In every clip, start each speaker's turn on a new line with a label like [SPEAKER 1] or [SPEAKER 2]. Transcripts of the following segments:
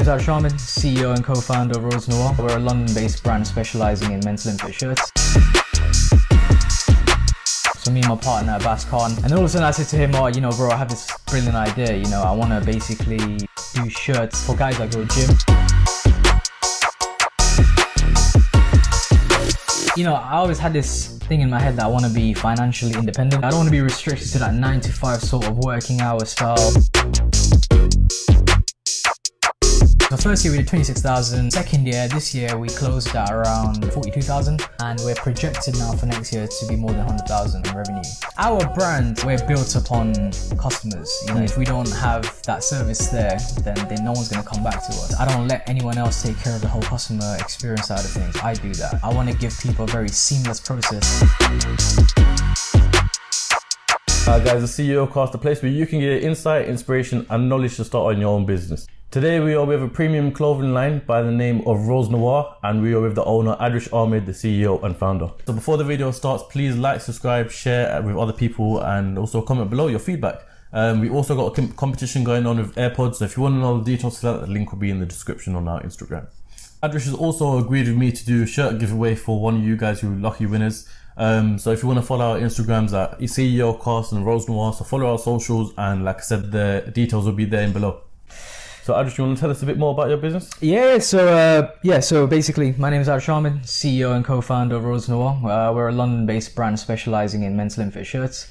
[SPEAKER 1] name's Sharman, CEO and co-founder of Rose Noir. We're a London-based brand specialising in men's slim fit shirts. So me and my partner, Abbas Khan, and then all of a sudden I said to him, oh, you know, bro, I have this brilliant idea, you know, I want to basically do shirts for guys that go to the gym. You know, I always had this thing in my head that I want to be financially independent. I don't want to be restricted to that 9 to 5 sort of working hour style. So first year we did 26,000. Second year, this year we closed at around 42,000, and we're projected now for next year to be more than 100,000 in revenue. Our brand, we're built upon customers. You know, if we don't have that service there, then no one's going to come back to us. I don't let anyone else take care of the whole customer experience side of things. I do that. I want to give people a very seamless process.
[SPEAKER 2] Guys, the CEOCAST, the place where you can get insight, inspiration and knowledge to start on your own business. Today we are with a premium clothing line by the name of Rose Noir, and we are with the owner Adrish Ahmed, the CEO and founder. So before the video starts, please like, subscribe, share with other people, and also comment below your feedback. We also got a competition going on with AirPods, so if you want to know the details to that, the link will be in the description on our Instagram. Adrish has also agreed with me to do a shirt giveaway for one of you guys who are lucky winners. So if you want to follow our Instagrams at CEOCAST and Rose Noir, so follow our socials, and like I said, the details will be there in below. So Adrish, you want to tell us a bit more about your business?
[SPEAKER 1] Yeah, so basically my name is Sharman, CEO and co-founder of Rose Noir. We're a London-based brand specialising in men's slim fit shirts.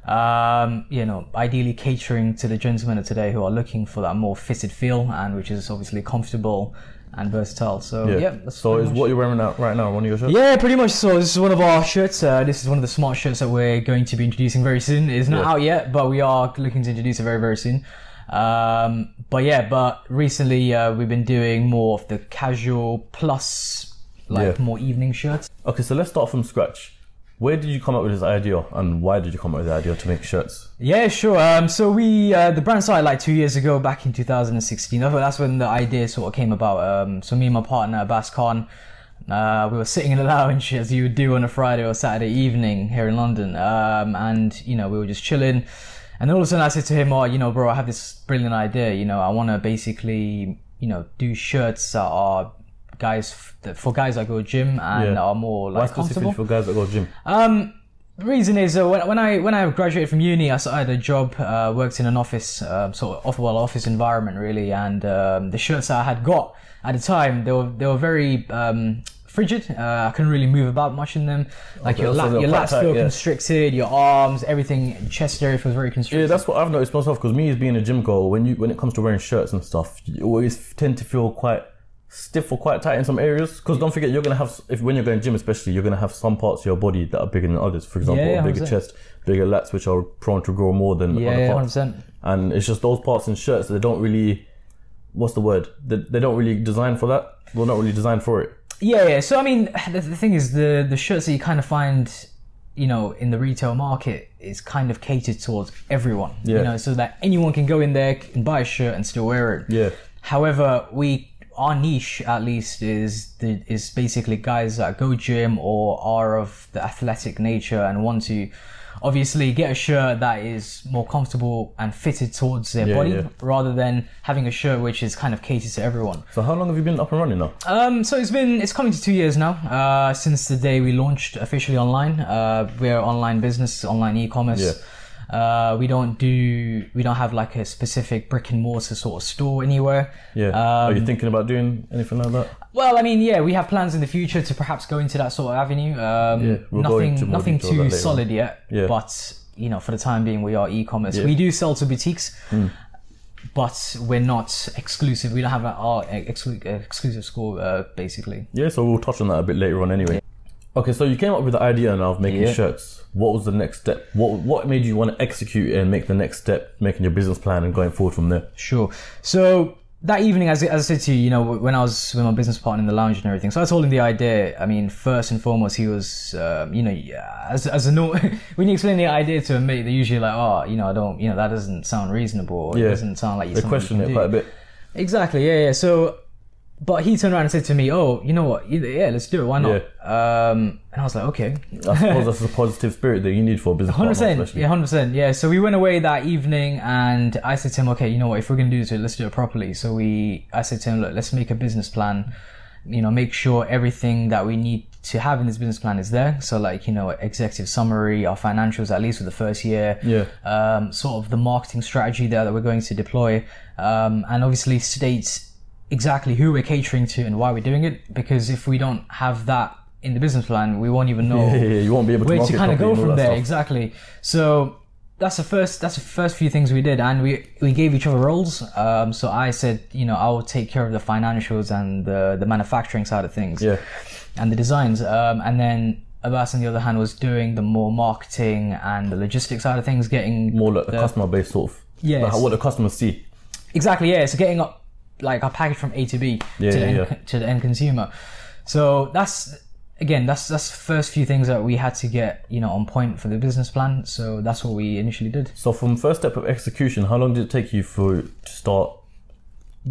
[SPEAKER 1] You know, ideally catering to the gentlemen of today who are looking for that more fitted feel, and which is obviously comfortable and versatile. So yeah,
[SPEAKER 2] so is what you're wearing out right now one of your shirts?
[SPEAKER 1] Yeah, pretty much. So this is one of our shirts. This is one of the smart shirts that we're going to be introducing very soon. It's not out yet, but we are looking to introduce it very, very soon. But recently we've been doing more of the casual plus more evening shirts. Okay,
[SPEAKER 2] so let's start from scratch. Where did you come up with this idea, and why did you come up with the idea to make shirts?
[SPEAKER 1] Yeah, sure. So we the brand started like 2 years ago, back in 2016. I thought that's when the idea sort of came about. So me and my partner Abbas Khan, we were sitting in a lounge as you would do on a Friday or Saturday evening here in London, and you know, we were just chilling. And then all of a sudden I said to him, oh, you know, bro, I have this brilliant idea, you know, I want to basically, you know, do shirts that are for guys that go to gym and are more like comfortable.
[SPEAKER 2] Why specifically for guys that go to gym?
[SPEAKER 1] The reason is when I graduated from uni, I started a job, worked in an office, sort of office environment really, and the shirts that I had got at the time, they were very frigid. I couldn't really move about much in them. Like your lats feel constricted, your arms, everything, chest area feels very constricted.
[SPEAKER 2] Yeah, that's what I've noticed myself, because me as being a gym goer, when it comes to wearing shirts and stuff, you always tend to feel quite stiff or quite tight in some areas. Because don't forget, you're gonna have, when you're going to gym especially, you're gonna have some parts of your body that are bigger than others. For example, a bigger chest, bigger lats, which are prone to grow more than other parts.
[SPEAKER 1] 100%.
[SPEAKER 2] And it's just those parts in shirts that they don't really, what's the word? They don't really design for that. Well, not really designed for it. Yeah.
[SPEAKER 1] So I mean, the thing is, the shirts that you kind of find, you know, in the retail market is kind of catered towards everyone. Yeah. You know, so that anyone can go in there and buy a shirt and still wear it.
[SPEAKER 2] Yeah.
[SPEAKER 1] However, our niche at least is basically guys that go gym or are of the athletic nature and want to obviously get a shirt that is more comfortable and fitted towards their body, rather than having a shirt which is kind of catered to everyone.
[SPEAKER 2] So how long have you been up and running now?
[SPEAKER 1] So it's coming to 2 years now, since the day we launched officially online. We're an online business, online e-commerce. Yeah. We don't have like a specific brick and mortar sort of store anywhere.
[SPEAKER 2] Yeah. Are you thinking about doing anything like that?
[SPEAKER 1] Well, I mean, yeah, we have plans in the future to perhaps go into that sort of avenue. Nothing too solid yet, but you know, for the time being, we are e-commerce. We do sell to boutiques, but we're not exclusive. We don't have our exclusive store, basically.
[SPEAKER 2] Yeah, so we'll touch on that a bit later on anyway. Okay, so you came up with the idea now of making shirts. What was the next step? What made you want to execute and make the next step, making your business plan and going forward from there?
[SPEAKER 1] Sure. So that evening, as I said to you, you know, when I was with my business partner in the lounge and everything, so I told him the idea. I mean, first and foremost, he was, you know, as a no, when you explain the idea to a mate, they're usually like, oh, you know, that doesn't sound reasonable. Or it doesn't sound like
[SPEAKER 2] they question it quite a bit.
[SPEAKER 1] Exactly. Yeah. So But he turned around and said to me, "Oh, you know what? Yeah, let's do it. Why not?" And I was like, "Okay."
[SPEAKER 2] I suppose that's the positive spirit that you need for a business partner,
[SPEAKER 1] 100%.
[SPEAKER 2] especially.
[SPEAKER 1] Yeah, 100%. Yeah. So we went away that evening, and I said to him, "Okay, you know what? If we're gonna do this, let's do it properly." So I said to him, "Look, let's make a business plan. You know, make sure everything that we need to have in this business plan is there. So like, you know, executive summary, our financials, at least for the first year. Sort of the marketing strategy there that we're going to deploy, and obviously states exactly who we're catering to and why we're doing it, because if we don't have that in the business plan, we won't even know
[SPEAKER 2] you won't be able to
[SPEAKER 1] where to kind of go from there.
[SPEAKER 2] Stuff.
[SPEAKER 1] Exactly. So that's the first few things we did, and we gave each other roles. So I said, you know, I will take care of the financials and the manufacturing side of things, and the designs, and then Abbas on the other hand was doing the more marketing and the logistics side of things, getting
[SPEAKER 2] more like the customer base sort of, like what the customers see.
[SPEAKER 1] Exactly. Yeah. So getting up like our package from A to B to the end consumer. So that's the first few things that we had to get, you know, on point for the business plan. So that's what we initially did.
[SPEAKER 2] So from first step of execution, how long did it take you to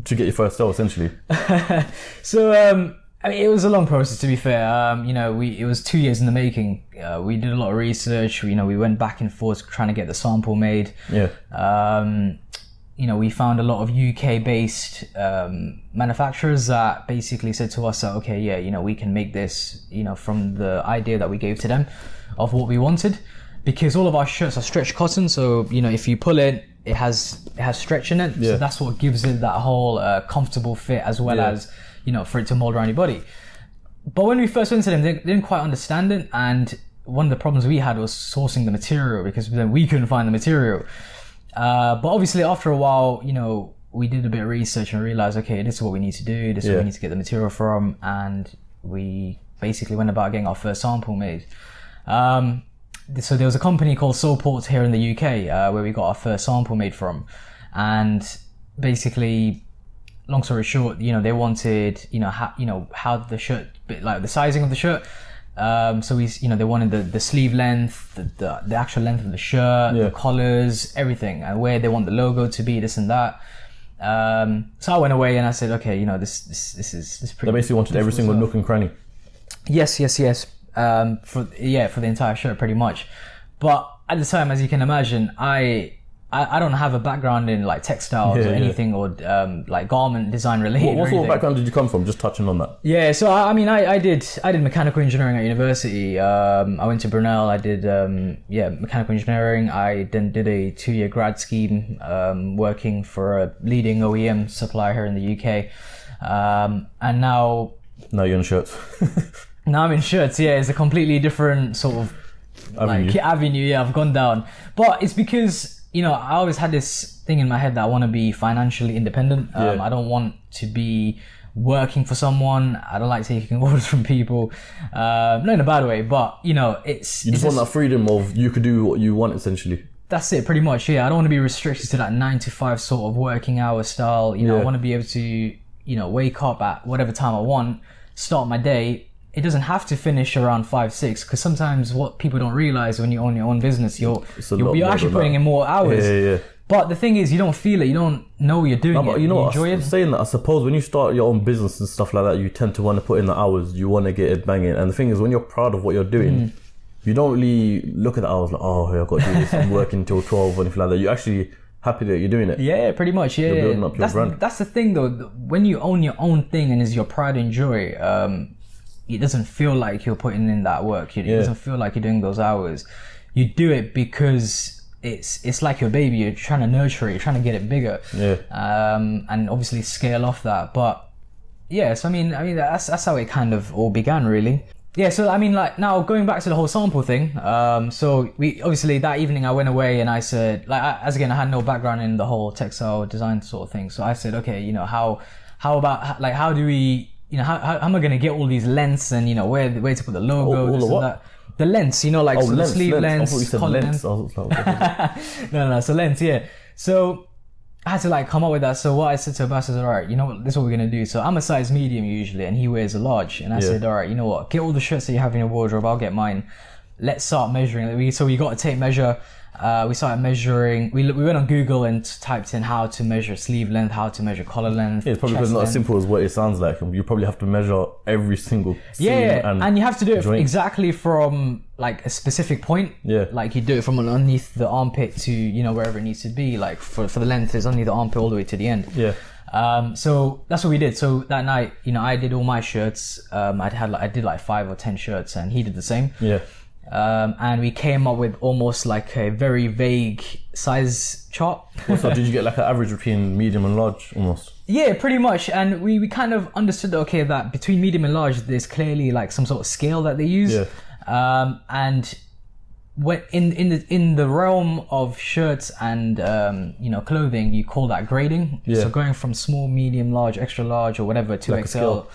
[SPEAKER 2] get your first sale essentially?
[SPEAKER 1] So I mean, it was a long process, to be fair. You know, it was 2 years in the making. We did a lot of research. You know, we went back and forth trying to get the sample made. You know, we found a lot of UK-based manufacturers that basically said to us that, okay, yeah, you know, we can make this, you know, from the idea that we gave to them of what we wanted, because all of our shirts are stretch cotton. So, you know, if you pull it, it has stretch in it. So that's what gives it that whole comfortable fit, as well as, you know, for it to mold around your body. But when we first went to them, they didn't quite understand it. And one of the problems we had was sourcing the material, because then we couldn't find the material. But obviously after a while, you know, we did a bit of research and realized, okay, this is what we need to do. This is where we need to get the material from. And we basically went about getting our first sample made. So there was a company called Soulport here in the UK, where we got our first sample made from. And basically, long story short, you know, they wanted, you know, how the shirt, like the sizing of the shirt. So they wanted the sleeve length, the actual length of the shirt, the collars, everything, and where they want the logo to be, this and that. So I went away and I said, okay, you know, this is pretty.
[SPEAKER 2] They basically wanted every single nook and cranny.
[SPEAKER 1] Yes. For the entire shirt, pretty much. But at the time, as you can imagine, I don't have a background in like textiles or anything or like garment design related.
[SPEAKER 2] What sort of background did you come from? Just touching on that.
[SPEAKER 1] Yeah, so I mean, I did mechanical engineering at university. I went to Brunel. I did mechanical engineering. I then did a 2-year grad scheme working for a leading OEM supplier here in the UK. And now
[SPEAKER 2] you're in shirts.
[SPEAKER 1] Now I'm in shirts. Yeah, it's a completely different sort of avenue. Yeah, I've gone down, but it's because, you know, I always had this thing in my head that I want to be financially independent. I don't want to be working for someone. I don't like taking orders from people. Not in a bad way, but, you know,
[SPEAKER 2] you just want that freedom of you could do what you want, essentially.
[SPEAKER 1] That's it, pretty much. Yeah, I don't want to be restricted to that 9 to 5 sort of working hour style. You know, I want to be able to, you know, wake up at whatever time I want, start my day. It doesn't have to finish around 5, 6, because sometimes what people don't realize when you own your own business, you're actually putting in more hours. But the thing is, you don't feel it. You don't know you're doing it.
[SPEAKER 2] You know,
[SPEAKER 1] enjoy it.
[SPEAKER 2] Saying that, I suppose when you start your own business and stuff like that, you tend to want to put in the hours. You want to get it banging. And the thing is, when you're proud of what you're doing, you don't really look at the hours like, oh, I've got to do this. I'm working till 12 or anything like that. You're actually happy that you're doing it.
[SPEAKER 1] Yeah, pretty much. Yeah,
[SPEAKER 2] you're building up your brand.
[SPEAKER 1] That's the thing, though. When you own your own thing and is your pride and joy, it doesn't feel like you're putting in that work. It doesn't feel like you're doing those hours. You do it because it's like your baby. You're trying to nurture it. You're trying to get it bigger. And obviously scale off that. But yeah, so I mean that's how it kind of all began, really. Yeah, so I mean, like, now going back to the whole sample thing. So we obviously that evening I went away and I said, like, I had no background in the whole textile design sort of thing. So I said, okay, you know, how about, like, how do we, you know, how am I going to get all these lengths and, you know, where to put the logo, this and that. The lengths, you know, like the sleeve lengths, collar lengths. No, so lengths, yeah. So I had to like come up with that. So what I said to Abbas is, all right, you know what, this is what we're going to do. So I'm a size medium usually and he wears a large. And I said, all right, you know what, get all the shirts that you have in your wardrobe, I'll get mine. Let's start measuring. So we got a tape measure We started measuring. We went on Google and typed in how to measure sleeve length, how to measure collar length.
[SPEAKER 2] Yeah, it's probably because it's not as simple as what it sounds like. You probably have to measure every single seam
[SPEAKER 1] and you have to do it
[SPEAKER 2] joint.
[SPEAKER 1] exactly from like a specific point.
[SPEAKER 2] Yeah.
[SPEAKER 1] Like you do it from underneath the armpit to, you know, wherever it needs to be. Like for the length, it's underneath the armpit all the way to the end.
[SPEAKER 2] Yeah.
[SPEAKER 1] So that's what we did. So that night, you know, I did all my shirts. I did like 5 or 10 shirts, and he did the same.
[SPEAKER 2] Yeah.
[SPEAKER 1] And we came up with almost like a very vague size chart.
[SPEAKER 2] So did you get like an average between medium and large almost?
[SPEAKER 1] Yeah, pretty much. And we kind of understood, okay, that between medium and large, there's clearly like some sort of scale that they use.
[SPEAKER 2] Yeah.
[SPEAKER 1] And when in the realm of shirts and you know, clothing, you call that grading.
[SPEAKER 2] Yeah.
[SPEAKER 1] So going from small, medium, large, extra large, or whatever to
[SPEAKER 2] Like a
[SPEAKER 1] XL.
[SPEAKER 2] scale.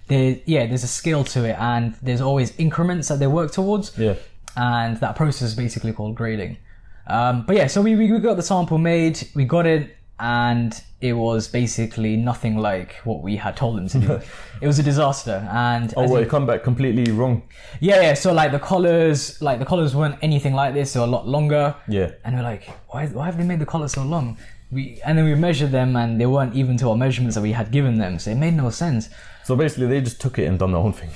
[SPEAKER 1] There's a scale to it, and there's always increments that they work towards.
[SPEAKER 2] Yeah.
[SPEAKER 1] And that process is basically called grading. But yeah, so we got the sample made, we got it, and it was basically nothing like what we had told them to do. It was a disaster. And
[SPEAKER 2] it come back completely wrong.
[SPEAKER 1] Yeah. So like the collars weren't anything like this. They were a lot longer.
[SPEAKER 2] Yeah.
[SPEAKER 1] And we're like, why have they made the collars so long? And then we measured them, and they weren't even to our measurements that we had given them. So it made no sense.
[SPEAKER 2] So basically, they just took it and done their own thing.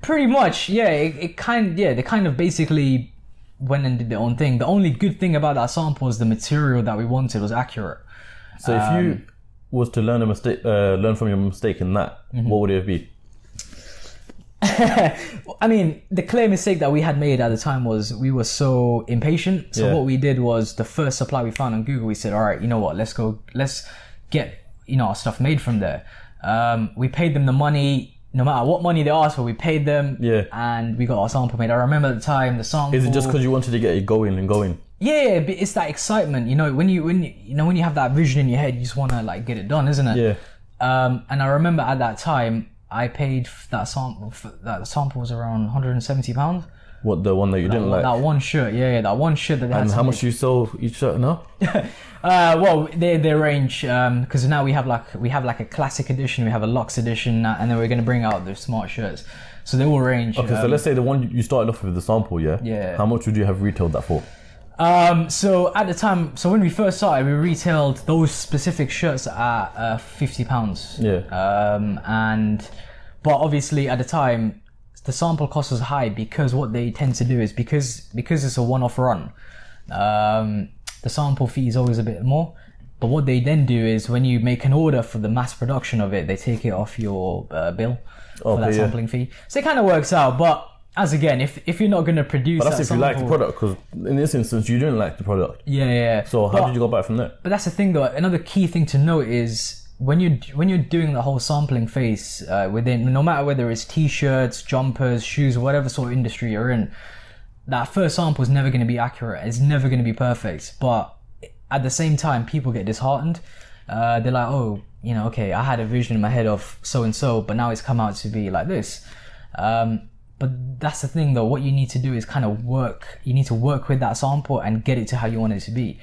[SPEAKER 1] Pretty much, yeah. They kind of basically went and did their own thing. The only good thing about that sample is the material that we wanted was accurate.
[SPEAKER 2] So if you was to learn from your mistake in that, what would it be?
[SPEAKER 1] I mean, the clear mistake that we had made at the time was we were so impatient. So what we did was, the first supply we found on Google, we said, all right, you know what, let's get, you know, our stuff made from there. We paid them the money. No matter what money they asked for, we paid them.
[SPEAKER 2] Yeah.
[SPEAKER 1] And we got our sample made. I remember at the time the sample.
[SPEAKER 2] Is it just because you wanted to get it going and going?
[SPEAKER 1] Yeah, but it's that excitement. You know, when you have that vision in your head, you just want to like get it done, isn't it?
[SPEAKER 2] Yeah.
[SPEAKER 1] And I remember at that time, I paid that sample. That sample was around £170.
[SPEAKER 2] What, the one that you didn't like?
[SPEAKER 1] That one shirt, yeah, that one shirt that they had.
[SPEAKER 2] And how much you sell each shirt now?
[SPEAKER 1] Well, they range, because now we have like a classic edition, we have a luxe edition, and then we're going to bring out the smart shirts. So they will range.
[SPEAKER 2] Okay, so let's say the one you started off with, the sample, yeah?
[SPEAKER 1] Yeah.
[SPEAKER 2] How much would you have retailed that for?
[SPEAKER 1] So at the time, so when we first started, we retailed those specific shirts at £50.
[SPEAKER 2] Yeah.
[SPEAKER 1] But obviously at the time, the sample cost was high, because what they tend to do is, because it's a one-off run, the sample fee is always a bit more. But what they then do is, when you make an order for the mass production of it, they take it off your bill for that sampling fee. So it kind of works out. But as again, if you're not going to produce,
[SPEAKER 2] but that's
[SPEAKER 1] that
[SPEAKER 2] if
[SPEAKER 1] sample,
[SPEAKER 2] you like the product, because in this instance you didn't like the product.
[SPEAKER 1] Yeah.
[SPEAKER 2] So how did you go back from there?
[SPEAKER 1] But that's the thing, though. Another key thing to note is, when you're doing the whole sampling phase within, no matter whether it's t-shirts, jumpers, shoes, whatever sort of industry you're in, that first sample is never going to be accurate. It's never going to be perfect. But at the same time, people get disheartened. They're like, oh, you know, okay, I had a vision in my head of so and so, but now it's come out to be like this. But that's the thing, though. What you need to do is kind of work. You need to work with that sample and get it to how you want it to be.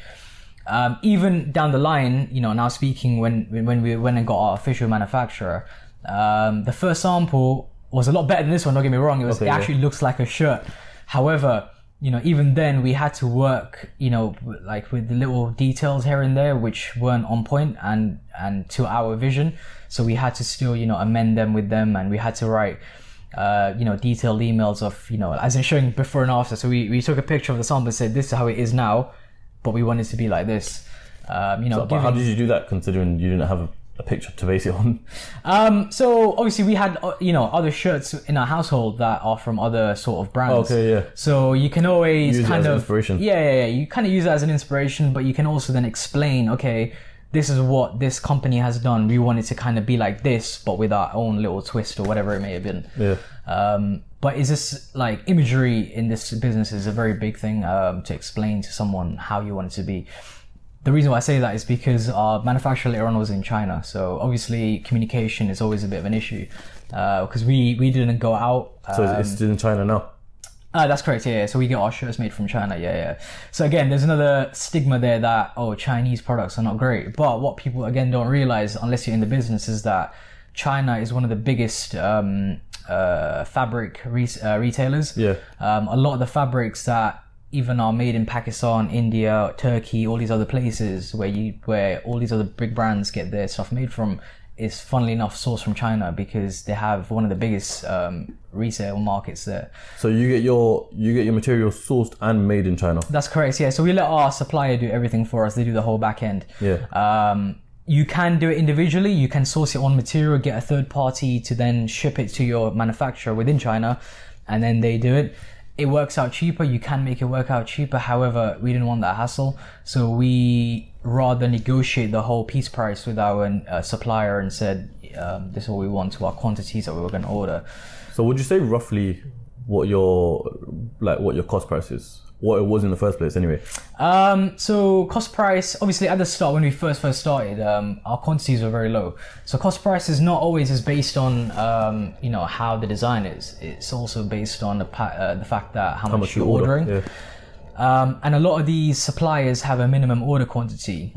[SPEAKER 1] Even down the line, you know, now speaking, when we went and got our official manufacturer, the first sample was a lot better than this one. Don't get me wrong; it actually looks like a shirt. However, you know, even then we had to work, you know, like with the little details here and there which weren't on point and to our vision. So we had to still, you know, amend them with them, and we had to write, you know, detailed emails of, you know, as in showing before and after. So we took a picture of the sample and said, this is how it is now, but we want it to be like this. You know,
[SPEAKER 2] but how did you do that, considering you didn't have a picture to base it on?
[SPEAKER 1] So obviously we had, you know, other shirts in our household that are from other sort of brands.
[SPEAKER 2] Okay, yeah.
[SPEAKER 1] So you can always
[SPEAKER 2] use
[SPEAKER 1] kind
[SPEAKER 2] it as
[SPEAKER 1] of
[SPEAKER 2] inspiration.
[SPEAKER 1] Yeah. You kind of use it as an inspiration, but you can also then explain, okay, this is what this company has done. We want it to kind of be like this, but with our own little twist or whatever it may have been.
[SPEAKER 2] Yeah.
[SPEAKER 1] But is this like imagery in this business is a very big thing to explain to someone how you want it to be. The reason why I say that is because our manufacturer later on was in China. So obviously communication is always a bit of an issue because we didn't go out.
[SPEAKER 2] So it's still in China now?
[SPEAKER 1] That's correct, yeah. So we get our shirts made from China, yeah. So again, there's another stigma there that, oh, Chinese products are not great. But what people, again, don't realize, unless you're in the business, is that China is one of the biggest fabric retailers.
[SPEAKER 2] Yeah.
[SPEAKER 1] A lot of the fabrics that even are made in Pakistan, India, Turkey, all these other places where all these other big brands get their stuff made from, is funnily enough sourced from China, because they have one of the biggest resale markets there.
[SPEAKER 2] So you get your material sourced and made in China.
[SPEAKER 1] That's correct. Yeah. So we let our supplier do everything for us. They do the whole back end.
[SPEAKER 2] Yeah.
[SPEAKER 1] You can do it individually. You can source your own material, get a third party to then ship it to your manufacturer within China, and then they do it. It works out cheaper. You can make it work out cheaper. However, we didn't want that hassle, so we rather negotiate the whole piece price with our supplier and said, this is what we want to our quantities that we were going to order.
[SPEAKER 2] So would you say roughly what your cost price is? What it was in the first place anyway?
[SPEAKER 1] So cost price, obviously at the start when we first started, our quantities were very low. So cost price is not always is based on how the design is. It's also based on the fact that how much you're ordering.
[SPEAKER 2] Yeah.
[SPEAKER 1] And a lot of these suppliers have a minimum order quantity.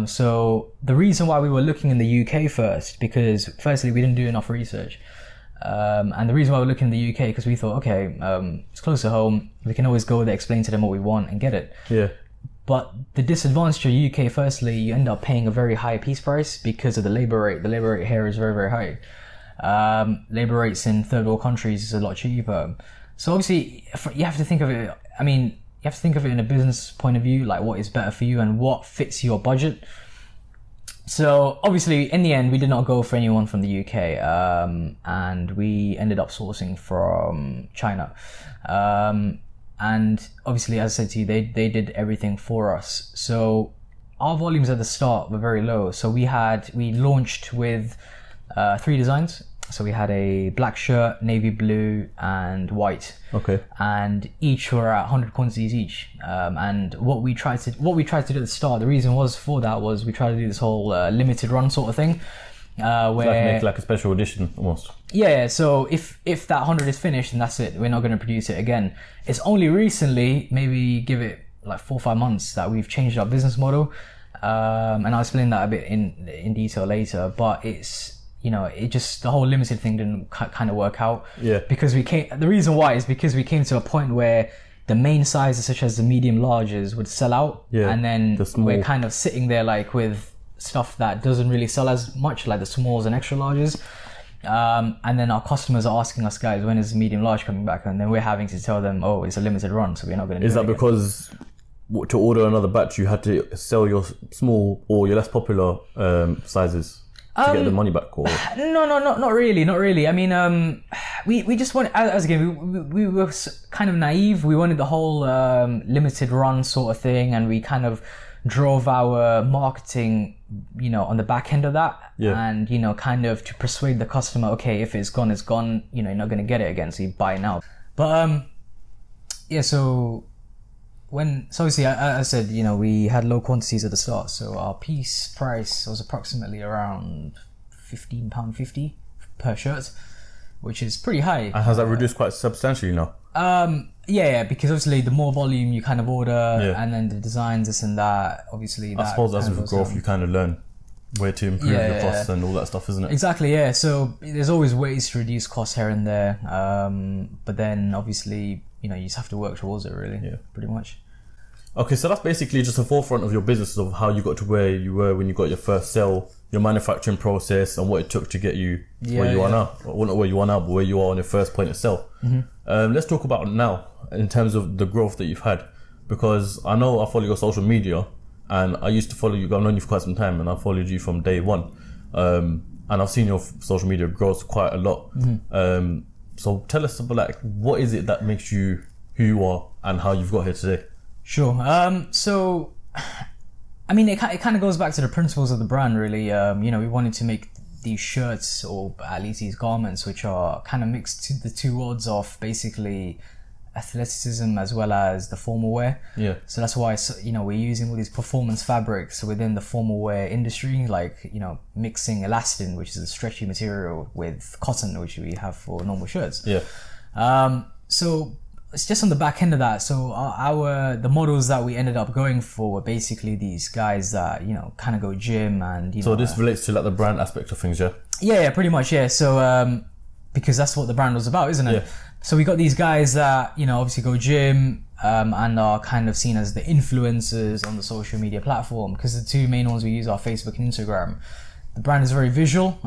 [SPEAKER 1] So the reason why we were looking in the UK first, because firstly we didn't do enough research. And the reason why we're looking in the UK, because we thought, okay, it's close to home. We can always go there, explain to them what we want and get it.
[SPEAKER 2] Yeah.
[SPEAKER 1] But the disadvantage to UK, firstly, you end up paying a very high piece price because of the labor rate. The labor rate here is very, very high. Labor rates in third world countries is a lot cheaper. So obviously you have to think of it. I mean, you have to think of it in a business point of view, like what is better for you and what fits your budget. So obviously in the end we did not go for anyone from the UK, and we ended up sourcing from China, and obviously, as I said to you, they did everything for us. So our volumes at the start were very low. So we launched with 3 designs. So we had a black shirt, navy blue, and white.
[SPEAKER 2] Okay. And
[SPEAKER 1] each were at 100 quantities each. And what we tried to do at the start, the reason was we tried to do this whole limited run sort of thing, where
[SPEAKER 2] make like a special edition almost.
[SPEAKER 1] Yeah. So if that 100 is finished, then that's it. We're not going to produce it again. It's only recently, maybe give it like 4 or 5 months, that we've changed our business model. And I'll explain that a bit in detail later. But it's, the whole limited thing didn't kind of work out.
[SPEAKER 2] Yeah.
[SPEAKER 1] Because the reason why is because we came to a point where the main sizes, such as the medium larges, would sell out.
[SPEAKER 2] Yeah.
[SPEAKER 1] And then we're kind of sitting there like with stuff that doesn't really sell as much, like the smalls and extra larges. And then our customers are asking us, guys, when is the medium large coming back? And then we're having to tell them, oh, it's a limited run, so we're not going to do it.
[SPEAKER 2] Is that because to order another batch, you had to sell your small or your less popular sizes to get the money back? Or?
[SPEAKER 1] No, not really. I mean, we just wanted, as again, we were kind of naive. We wanted the whole limited run sort of thing, and we kind of drove our marketing, on the back end of that.
[SPEAKER 2] Yeah.
[SPEAKER 1] And, kind of to persuade the customer, okay, if it's gone, it's gone, you're not going to get it again, so you buy it now. But, yeah, so obviously, I said, we had low quantities at the start, so our piece price was approximately around £15.50 per shirt, which is pretty high.
[SPEAKER 2] And has that reduced quite substantially now?
[SPEAKER 1] Yeah, because obviously the more volume you kind of order, and then the designs, this and that, obviously.
[SPEAKER 2] I suppose as with growth, you kind of learn where to improve your costs and all that stuff, isn't it?
[SPEAKER 1] Exactly, yeah. So there's always ways to reduce costs here and there, but then obviously, you just have to work towards it, really.
[SPEAKER 2] Yeah,
[SPEAKER 1] pretty much.
[SPEAKER 2] Okay, so that's basically just a forefront of your business, of how you got to where you were when you got your first sale, your manufacturing process, and what it took to get you where you are now. Well, not where you are now, but where you are on your first point of sale. Mm-hmm. Let's talk about now in terms of the growth that you've had, because I know I follow your social media, and I used to follow you. I've known you for quite some time, and I followed you from day one, and I've seen your social media grow quite a lot. Mm-hmm. So tell us about what is it that makes you who you are and how you've got here today.
[SPEAKER 1] Sure. So, I mean, it kind of goes back to the principles of the brand, really. We wanted to make these shirts, or at least these garments, which are kind of mixed to the two worlds of basically athleticism as well as the formal wear.
[SPEAKER 2] Yeah.
[SPEAKER 1] So that's why, we're using all these performance fabrics within the formal wear industry, like, mixing elastin, which is a stretchy material, with cotton, which we have for normal shirts.
[SPEAKER 2] Yeah.
[SPEAKER 1] So it's just on the back end of that. So the models that we ended up going for were basically these guys that, kind of go gym and,
[SPEAKER 2] So this relates to the brand aspect of things, yeah?
[SPEAKER 1] Yeah, pretty much, yeah. So, because that's what the brand was about, isn't it?
[SPEAKER 2] Yeah.
[SPEAKER 1] So we got these guys that, you know, obviously go gym, and are kind of seen as the influencers on the social media platform, because the two main ones we use are Facebook and Instagram. The brand is very visual,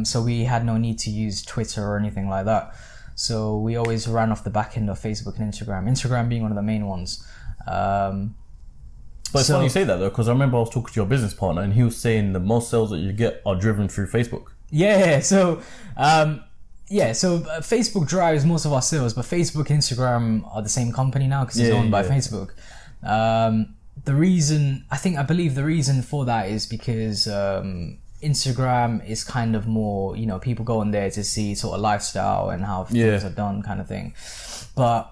[SPEAKER 1] so we had no need to use Twitter or anything like that. So we always ran off the back end of Facebook and Instagram being one of the main ones.
[SPEAKER 2] But it's funny you say that though, because I remember I was talking to your business partner and he was saying the most sales that you get are driven through Facebook.
[SPEAKER 1] Yeah, so Facebook drives most of our sales, but Facebook and Instagram are the same company now because it's owned by Facebook. I believe the reason for that is because Instagram is kind of more, you know, people go on there to see sort of lifestyle and how things are done kind of thing. But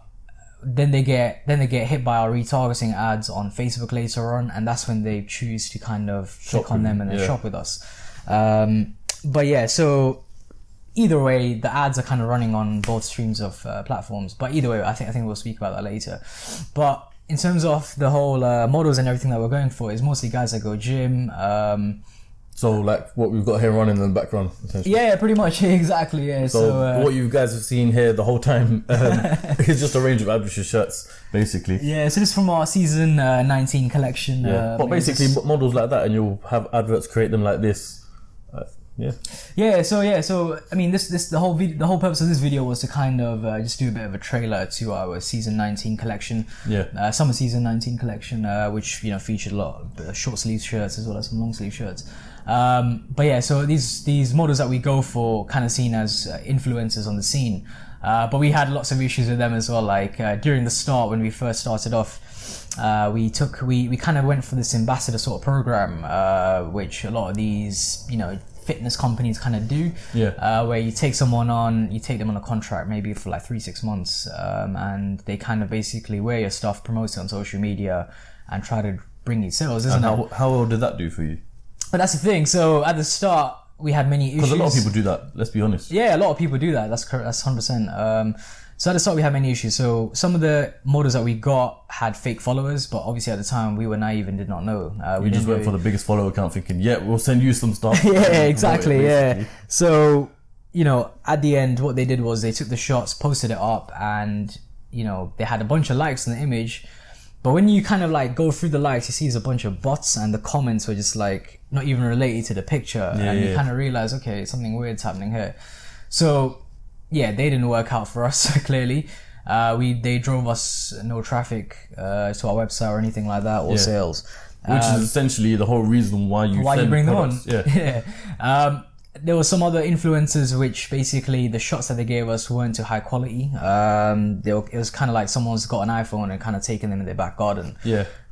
[SPEAKER 1] then they get hit by our retargeting ads on Facebook later on, and that's when they choose to kind of click on them and then shop with us. But yeah, so either way, the ads are kind of running on both streams of platforms. But either way, I think we'll speak about that later. But in terms of the whole models and everything that we're going for, is mostly guys that go gym.
[SPEAKER 2] So like what we've got here running in the background, essentially.
[SPEAKER 1] Yeah, pretty much, exactly. Yeah.
[SPEAKER 2] So what you guys have seen here the whole time is just a range of Adrish's shirts, basically.
[SPEAKER 1] Yeah, so this is from our season 19 collection.
[SPEAKER 2] But basically models like that, and you'll have adverts create them like this.
[SPEAKER 1] So I mean, the whole purpose of this video was to kind of just do a bit of a trailer to our season 19 collection. Summer season 19 collection, which, you know, featured a lot of short sleeve shirts as well as some long sleeve shirts. But yeah, so these models that we go for kind of seen as influencers on the scene. But we had lots of issues with them as well. Like during the start, when we first started off, we kind of went for this ambassador sort of program, which a lot of these, you know, fitness companies kind of do, where you take them on a contract maybe for like 3-6 months, and they kind of basically wear your stuff, promote it on social media, and try to bring you sales.
[SPEAKER 2] How well did that do for you?
[SPEAKER 1] But that's the thing. So at the start, we had many issues.
[SPEAKER 2] Because a lot of people do that, let's be honest.
[SPEAKER 1] Yeah, a lot of people do that. That's correct. That's 100%. So at the start, we had many issues. So some of the models that we got had fake followers, but obviously at the time we were naive and did not know.
[SPEAKER 2] We just went for the biggest follower account thinking, we'll send you some stuff.
[SPEAKER 1] Yeah, exactly. Yeah. So, you know, at the end, what they did was they took the shots, posted it up, and, you know, they had a bunch of likes on the image. But when you kind of like go through the likes, you see there's a bunch of bots, and the comments were just like not even related to the picture. You kind of realize, okay, something weird's happening here. So yeah, they didn't work out for us, clearly. They drove us no traffic to our website or anything like that, or sales.
[SPEAKER 2] Which is essentially the whole reason why you
[SPEAKER 1] bring
[SPEAKER 2] products.
[SPEAKER 1] them on. There were some other influencers which basically the shots that they gave us weren't to high quality. It was kind of like someone's got an iPhone and kind of taken them in their back garden.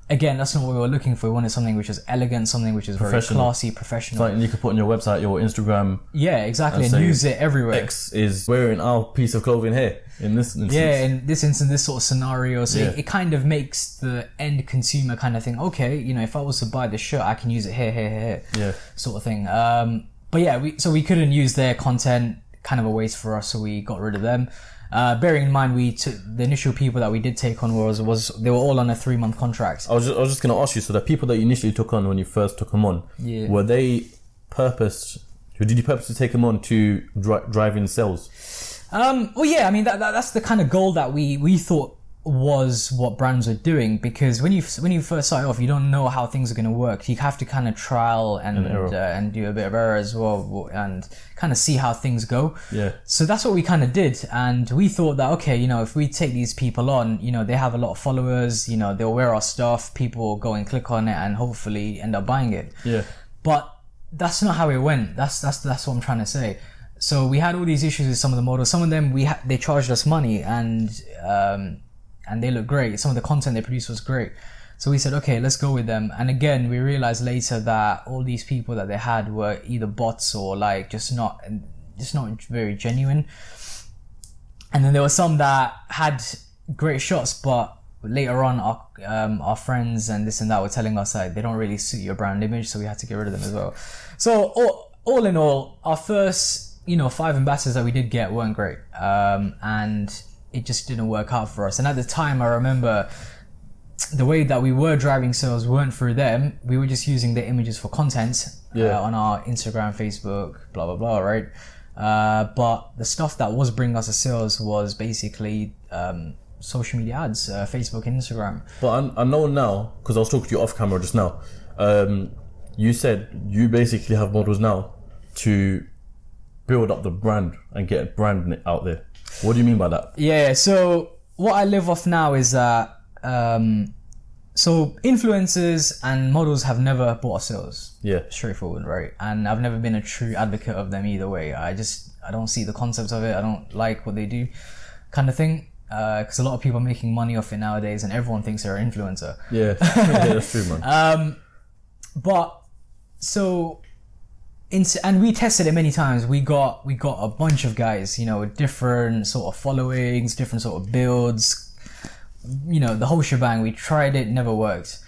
[SPEAKER 1] Again, that's not what we were looking for. We wanted something which was elegant, something which is very classy, professional.
[SPEAKER 2] Something you could put on your website, your Instagram.
[SPEAKER 1] Yeah, exactly, and use it everywhere.
[SPEAKER 2] X is wearing our piece of clothing here, in this instance.
[SPEAKER 1] Yeah, in this instance, this sort of scenario. So it kind of makes the end consumer kind of think, okay, you know, if I was to buy this shirt, I can use it here. Sort of thing. But yeah, we couldn't use their content, kind of a waste for us, so we got rid of them. Bearing in mind, we took the initial people that we did take on was they were all on a 3-month contract.
[SPEAKER 2] I was just going to ask you, so the people that you initially took on when you first took them on, were they did you purposely take them on to drive in sales?
[SPEAKER 1] Well, yeah, I mean that's the kind of goal that we thought was what brands are doing, because when you first start off, you don't know how things are going to work. You have to kind of trial and do a bit of error as well, and kind of see how things go. So that's what we kind of did, and we thought that, okay, you know, if we take these people on, you know, they have a lot of followers, you know, they'll wear our stuff, people will go and click on it and hopefully end up buying it. But that's not how it went. That's what I'm trying to say. So we had all these issues with some of the models. Some of them they charged us money, and they look great. Some of the content they produced was great. So we said, okay, let's go with them. And again, we realized later that all these people that they had were either bots or like just not very genuine. And then there were some that had great shots, but later on our friends and this and that were telling us like they don't really suit your brand image, so we had to get rid of them as well. So all in all, our first, you know, 5 ambassadors that we did get weren't great. And it just didn't work out for us. And at the time, I remember the way that we were driving sales weren't through them. We were just using the images for content on our Instagram, Facebook, blah, blah, blah, right? But the stuff that was bringing us the sales was basically social media ads, Facebook and Instagram.
[SPEAKER 2] But I know now, because I was talking to you off camera just now, you said you basically have models now to build up the brand and get a brand out there. What do you mean by that?
[SPEAKER 1] Yeah, so what I live off now is that so influencers and models have never bought us sales.
[SPEAKER 2] Yeah.
[SPEAKER 1] Straightforward, right? And I've never been a true advocate of them either way. I don't see the concept of it. I don't like what they do, kind of thing. Because a lot of people are making money off it nowadays, and everyone thinks they're an influencer.
[SPEAKER 2] Yeah, yeah, that's true, man.
[SPEAKER 1] But so, and we tested it many times. We got a bunch of guys, you know, with different sort of followings, different sort of builds, you know, the whole shebang. We tried it, never worked.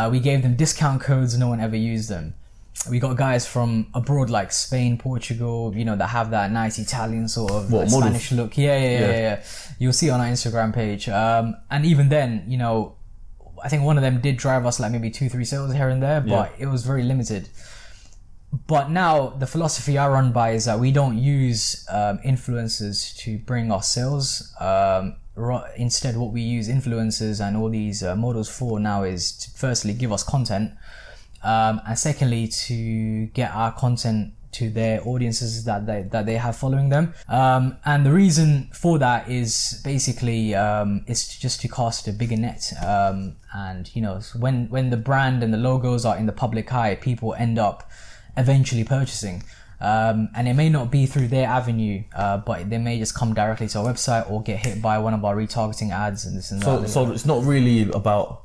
[SPEAKER 1] We gave them discount codes, no one ever used them. We got guys from abroad like Spain, Portugal, you know, that have that nice Italian sort of Spanish look. Yeah. You'll see on our Instagram page. And even then, you know, I think one of them did drive us like maybe 2-3 sales here and there, but it was very limited. But now the philosophy I run by is that we don't use influencers to bring us sales. Instead, what we use influencers and all these models for now is to firstly give us content. And secondly, to get our content to their audiences that they have following them. And the reason for that is basically is just to cast a bigger net. And you know, when the brand and the logos are in the public eye, people end up eventually purchasing. And it may not be through their avenue, but they may just come directly to our website or get hit by one of our retargeting ads and this and that.
[SPEAKER 2] So it's not really about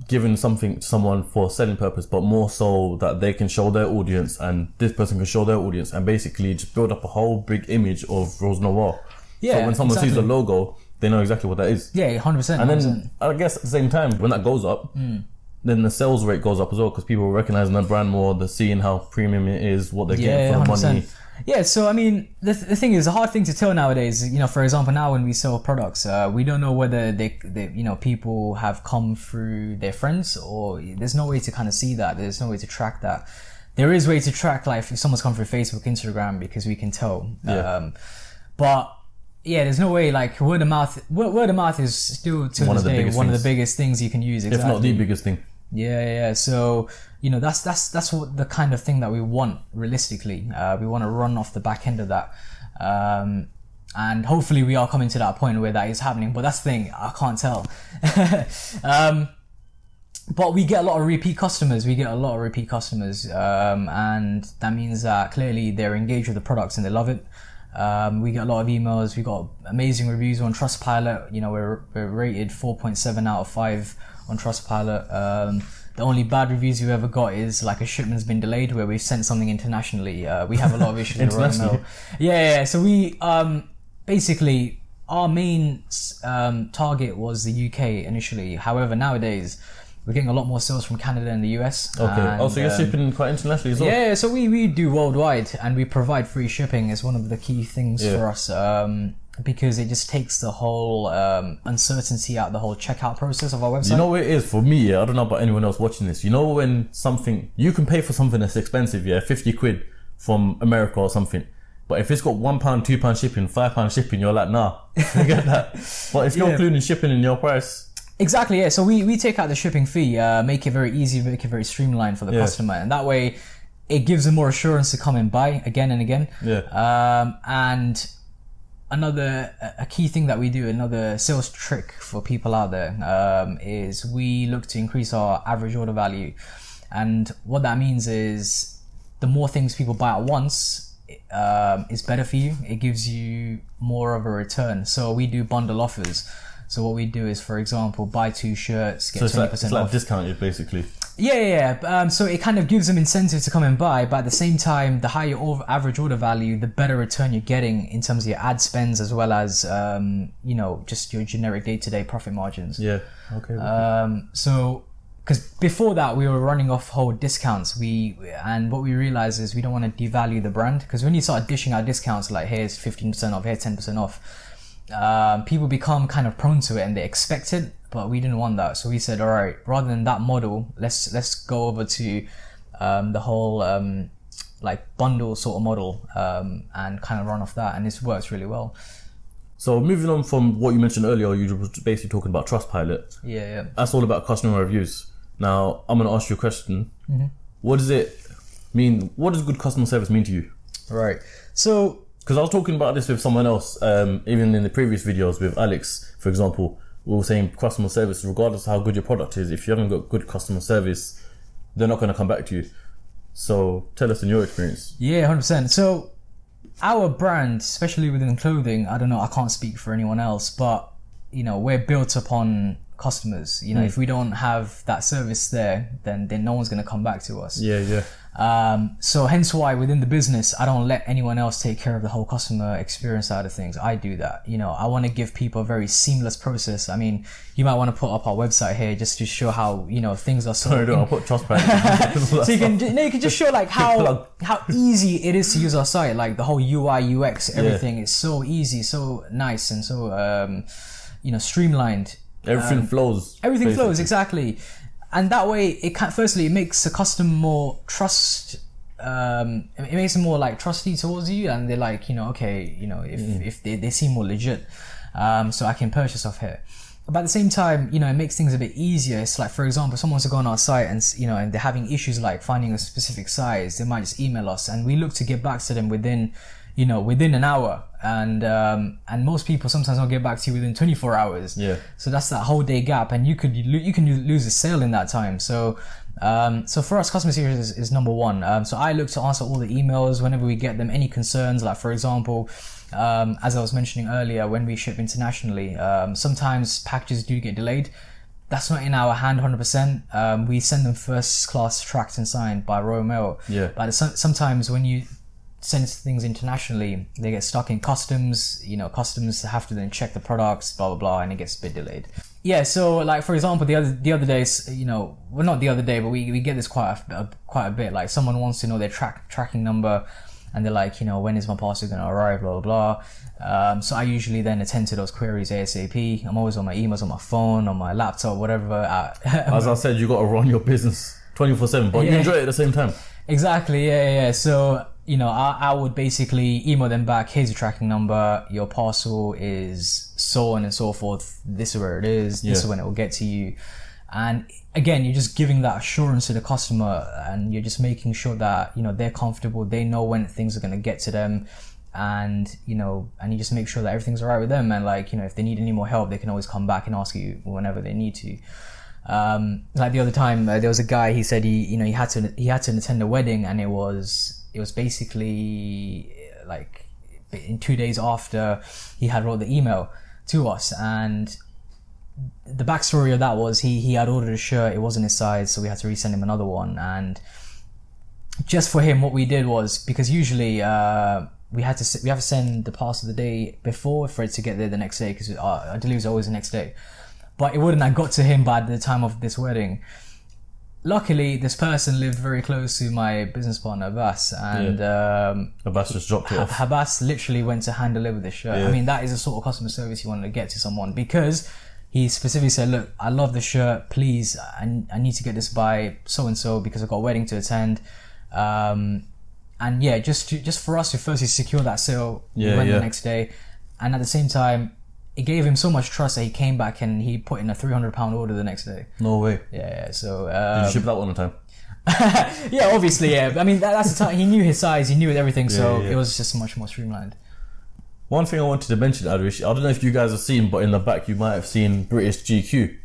[SPEAKER 2] giving something to someone for selling purpose, but more so that they can show their audience and this person can show their audience and basically just build up a whole big image of Rose Noir.
[SPEAKER 1] Yeah,
[SPEAKER 2] so when someone sees the logo, they know exactly what that is.
[SPEAKER 1] Yeah, 100%.
[SPEAKER 2] And then I guess at the same time, when that goes up, then the sales rate goes up as well, because people are recognizing the brand more, they're seeing how premium it is, what they're getting for the money.
[SPEAKER 1] Yeah, so I mean, the thing is, a hard thing to tell nowadays. You know, for example, now when we sell products, we don't know whether they you know, people have come through their friends, or there's no way to kind of see that. There's no way to track that. There is way to track, like if someone's come through Facebook, Instagram, because we can tell.
[SPEAKER 2] Yeah.
[SPEAKER 1] But yeah, there's no way. Like word of mouth is still to this day one of the biggest things you can use. Exactly.
[SPEAKER 2] If not the biggest thing.
[SPEAKER 1] Yeah. So, you know, that's what the kind of thing that we want realistically. We want to run off the back end of that. And hopefully we are coming to that point where that is happening. But that's the thing, I can't tell. But we get a lot of repeat customers. And that means that clearly they're engaged with the products and they love it. We get a lot of emails. We got amazing reviews on Trustpilot. You know, we're rated 4.7 out of 5 on Trustpilot. The only bad reviews we've ever got is like a shipment's been delayed where we've sent something internationally. We have a lot of issues with Royal Mail. Yeah. So we basically our main target was the UK initially. However, nowadays we're getting a lot more sales from Canada and the US.
[SPEAKER 2] Okay.
[SPEAKER 1] And,
[SPEAKER 2] so you're shipping quite internationally as well?
[SPEAKER 1] Yeah, so we do worldwide, and we provide free shipping as one of the key things for us, because it just takes the whole uncertainty out, the whole checkout process of our website.
[SPEAKER 2] You know what it is for me? I don't know about anyone else watching this. You know when you can pay for something that's expensive, 50 quid from America or something. But if it's got £1, £2 shipping, £5 shipping, you're like, nah, forget that. But if you're including shipping in your price...
[SPEAKER 1] Exactly, yeah. So we take out the shipping fee, make it very easy, make it very streamlined for the customer, and that way it gives them more assurance to come and buy again and again.
[SPEAKER 2] Yeah.
[SPEAKER 1] And a key thing that we do, another sales trick for people out there, is we look to increase our average order value, and what that means is the more things people buy at once is better for you. It gives you more of a return. So we do bundle offers. So what we do is, for example, buy 2 shirts, get 20% off.
[SPEAKER 2] It's like discounted, basically.
[SPEAKER 1] Yeah. So it kind of gives them incentive to come and buy, but at the same time, the higher average order value, the better return you're getting in terms of your ad spends, as well as, you know, just your generic day-to-day profit margins.
[SPEAKER 2] Yeah. Okay.
[SPEAKER 1] So, because before that, we were running off whole discounts. And what we realized is we don't want to devalue the brand, because when you start dishing out discounts, like here's 15% off, here's 10% off, people become kind of prone to it and they expect it, but we didn't want that. So we said, all right, rather than that model, let's go over to the whole like bundle sort of model, and kind of run off that, and this works really well.
[SPEAKER 2] So moving on from what you mentioned earlier, you were basically talking about Trustpilot.
[SPEAKER 1] Yeah.
[SPEAKER 2] That's all about customer reviews. Now, I'm going to ask you a question. What does it mean? What does good customer service mean to you?
[SPEAKER 1] Right. So,
[SPEAKER 2] because I was talking about this with someone else, even in the previous videos with Alex, for example, we were saying customer service, regardless of how good your product is, if you haven't got good customer service, they're not going to come back to you. So tell us in your experience.
[SPEAKER 1] Yeah, 100%. So our brand, especially within clothing, I don't know, I can't speak for anyone else, but you know, we're built upon customers. You know, if we don't have that service there, then no one's going to come back to us.
[SPEAKER 2] Yeah.
[SPEAKER 1] So hence why within the business, I don't let anyone else take care of the whole customer experience side of things. I do that. You know, I want to give people a very seamless process. I mean, you might want to put up our website here just to show how, you know, things are so...
[SPEAKER 2] Sorry, I'll put Trustpilot.
[SPEAKER 1] So you can just show like how easy it is to use our site. Like the whole UI, UX, everything is so easy, so nice, and so, you know, streamlined.
[SPEAKER 2] Everything flows.
[SPEAKER 1] Everything basically flows, exactly. And that way, firstly, it makes the customer more it makes them more like trusty towards you, and they're like, you know, okay, you know, if they seem more legit, so I can purchase off here. But at the same time, you know, it makes things a bit easier. It's like, for example, someone wants to go on our site and, you know, and they're having issues like finding a specific size, they might just email us, and we look to get back to them within an hour. And most people sometimes don't get back to you within 24 hours.
[SPEAKER 2] Yeah.
[SPEAKER 1] So that's that whole day gap, and you can lose a sale in that time. So for us, customer service is number one. So I look to answer all the emails whenever we get them. Any concerns, like for example, as I was mentioning earlier, when we ship internationally, sometimes packages do get delayed. That's not in our hand 100%. We send them first class tracked and signed by Royal Mail.
[SPEAKER 2] Yeah.
[SPEAKER 1] But sometimes when you send things internationally, they get stuck in customs. You know, customs have to then check the products, blah blah blah, and it gets a bit delayed. Yeah, so like for example, the other days, you know, well not the other day, but we get this quite a bit. Like someone wants to know their tracking number, and they're like, you know, when is my parcel going to arrive, blah blah blah. So I usually then attend to those queries ASAP. I'm always on my emails, on my phone, on my laptop, whatever.
[SPEAKER 2] As I said, you got to run your business 24/7, but you enjoy it at the same time.
[SPEAKER 1] Exactly, yeah. So, you know, I would basically email them back, here's your tracking number, your parcel is so on and so forth, this is where it is, this is when it will get to you. And again, you're just giving that assurance to the customer, and you're just making sure that, you know, they're comfortable, they know when things are going to get to them, and, you know, and you just make sure that everything's all right with them, and like, you know, if they need any more help, they can always come back and ask you whenever they need to. Like the other time, there was a guy, he said he had to attend a wedding, and it was basically like in 2 days after he had wrote the email to us, and the backstory of that was he had ordered a shirt, it wasn't his size, so we had to resend him another one. And just for him, what we did was, because usually we have to send the parcel the day before for it to get there the next day, because our deliveries are always the next day. But it wouldn't have got to him by the time of this wedding. Luckily, this person lived very close to my business partner, Abbas, and
[SPEAKER 2] Abbas just dropped it off.
[SPEAKER 1] Abbas literally went to hand deliver this shirt. I mean, that is the sort of customer service you want to get to someone, because he specifically said, look, I love the shirt, please, I need to get this by so-and-so because I've got a wedding to attend. And yeah, just for us to firstly secure that sale, we went the next day. And at the same time, it gave him so much trust that he came back and he put in a £300 order the next day.
[SPEAKER 2] No way.
[SPEAKER 1] Yeah, so...
[SPEAKER 2] Did you ship that one on time?
[SPEAKER 1] Yeah, obviously, yeah. I mean, that's the time. He knew his size, he knew everything, so it was just much more streamlined.
[SPEAKER 2] One thing I wanted to mention, Adrish, I don't know if you guys have seen, but in the back you might have seen British GQ.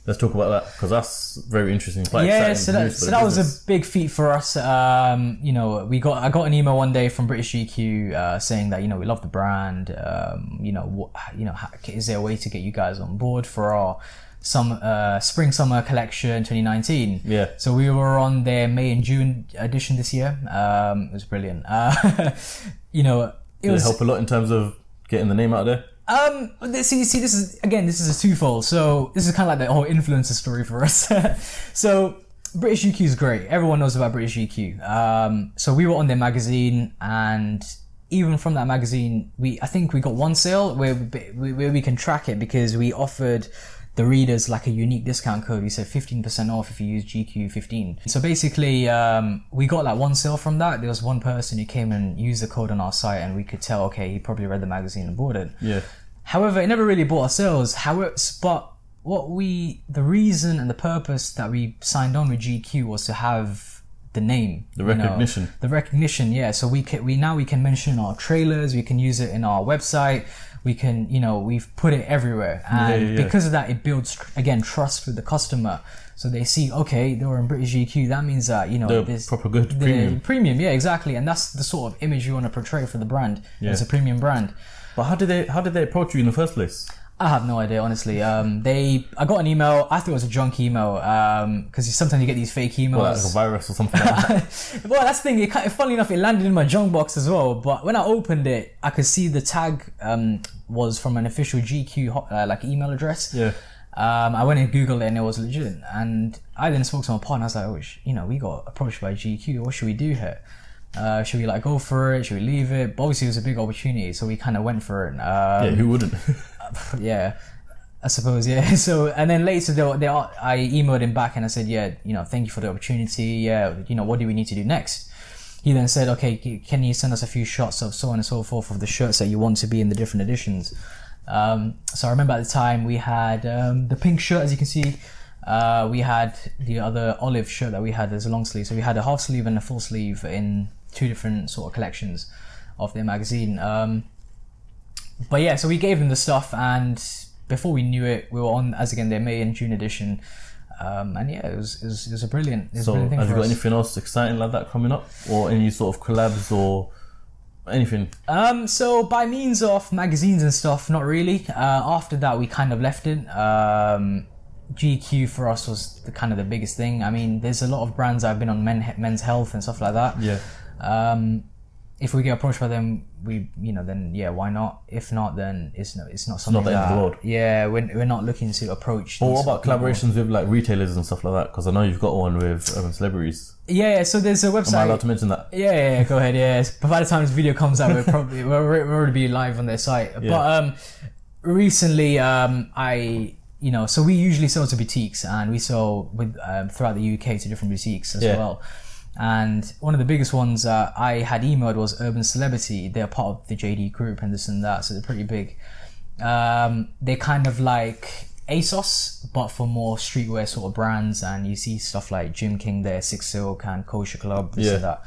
[SPEAKER 2] Let's talk about that, because that's very interesting. Quite exciting.
[SPEAKER 1] So that was a big feat for us. You know, I got an email one day from British GQ saying that, you know, we love the brand. Is there a way to get you guys on board for our spring summer collection 2019?
[SPEAKER 2] Yeah.
[SPEAKER 1] So we were on their May and June edition this year. It was brilliant. You know,
[SPEAKER 2] Did it help a lot in terms of getting the name out there?
[SPEAKER 1] See, this is a twofold. So this is kind of like the whole influencer story for us. So British GQ is great. Everyone knows about British GQ. So we were on their magazine, and even from that magazine, I think we got one sale where we can track it, because we offered the readers like a unique discount code. We said 15% off if you use GQ15. So basically, we got like one sale from that. There was one person who came and used the code on our site, and we could tell, okay, he probably read the magazine and bought it.
[SPEAKER 2] Yeah.
[SPEAKER 1] However, it never really bought our sales. But the reason and the purpose that we signed on with GQ was to have the name,
[SPEAKER 2] the recognition.
[SPEAKER 1] The recognition, yeah. So we can mention our trailers, we can use it in our website, we can, we've put it everywhere. And because of that, it builds, again, trust with the customer. So they see, okay, they were in British GQ, that means that,
[SPEAKER 2] there's proper good premium.
[SPEAKER 1] Premium, yeah, exactly. And that's the sort of image you want to portray for the brand. Yeah. It's a premium brand.
[SPEAKER 2] But how did they approach you in the first place?
[SPEAKER 1] I have no idea, honestly. I got an email. I thought it was a junk email, because sometimes you get these fake emails.
[SPEAKER 2] Well, like a virus or something like that.
[SPEAKER 1] Well, that's the thing. Funny enough, it landed in my junk box as well. But when I opened it, I could see the tag was from an official GQ like email address.
[SPEAKER 2] Yeah.
[SPEAKER 1] I went and Googled it, and it was legit. And I then spoke to my partner. I was like, we got approached by GQ. What should we do here? Should we go for it? Should we leave it? But obviously, it was a big opportunity, so we kind of went for it.
[SPEAKER 2] Yeah, who wouldn't?
[SPEAKER 1] Yeah, I suppose, yeah. So, and then later I emailed him back and I said, thank you for the opportunity. Yeah, what do we need to do next? He then said, okay, can you send us a few shots of so on and so forth of the shirts that you want to be in the different editions? So I remember at the time we had the pink shirt, as you can see. We had the other olive shirt that we had as a long sleeve. So we had a half sleeve and a full sleeve in 2 different sort of collections of their magazine. But yeah, so we gave them the stuff, and before we knew it, we were on, as again, their May and June edition. And yeah, it was a brilliant,
[SPEAKER 2] so
[SPEAKER 1] brilliant thing.
[SPEAKER 2] Have you got anything else exciting like that coming up, or any sort of collabs or anything?
[SPEAKER 1] So by means of magazines and stuff, not really. After that, we kind of left it. GQ for us was the biggest thing. I mean, there's a lot of brands that have been on Men's Health and stuff like that.
[SPEAKER 2] Yeah.
[SPEAKER 1] If we get approached by them, then yeah, why not? If not, then it's not something
[SPEAKER 2] not the end of the world.
[SPEAKER 1] Yeah, we're not looking to approach.
[SPEAKER 2] Or what about collaborations with retailers and stuff like that? Because I know you've got one with Urban Celebrities.
[SPEAKER 1] Yeah, so there's a website.
[SPEAKER 2] Am I allowed to mention that?
[SPEAKER 1] Yeah, go ahead. Yeah, but by the time this video comes out, we'll already be live on their site. Yeah. But recently, so we usually sell to boutiques, and we sell with throughout the UK to different boutiques as well. And one of the biggest ones I had emailed was Urban Celebrity. They're part of the JD group and this and that, so they're pretty big. They're kind of like ASOS, but for more streetwear sort of brands, and you see stuff like Jim King there, Six Silk and Kosher Club, this and that.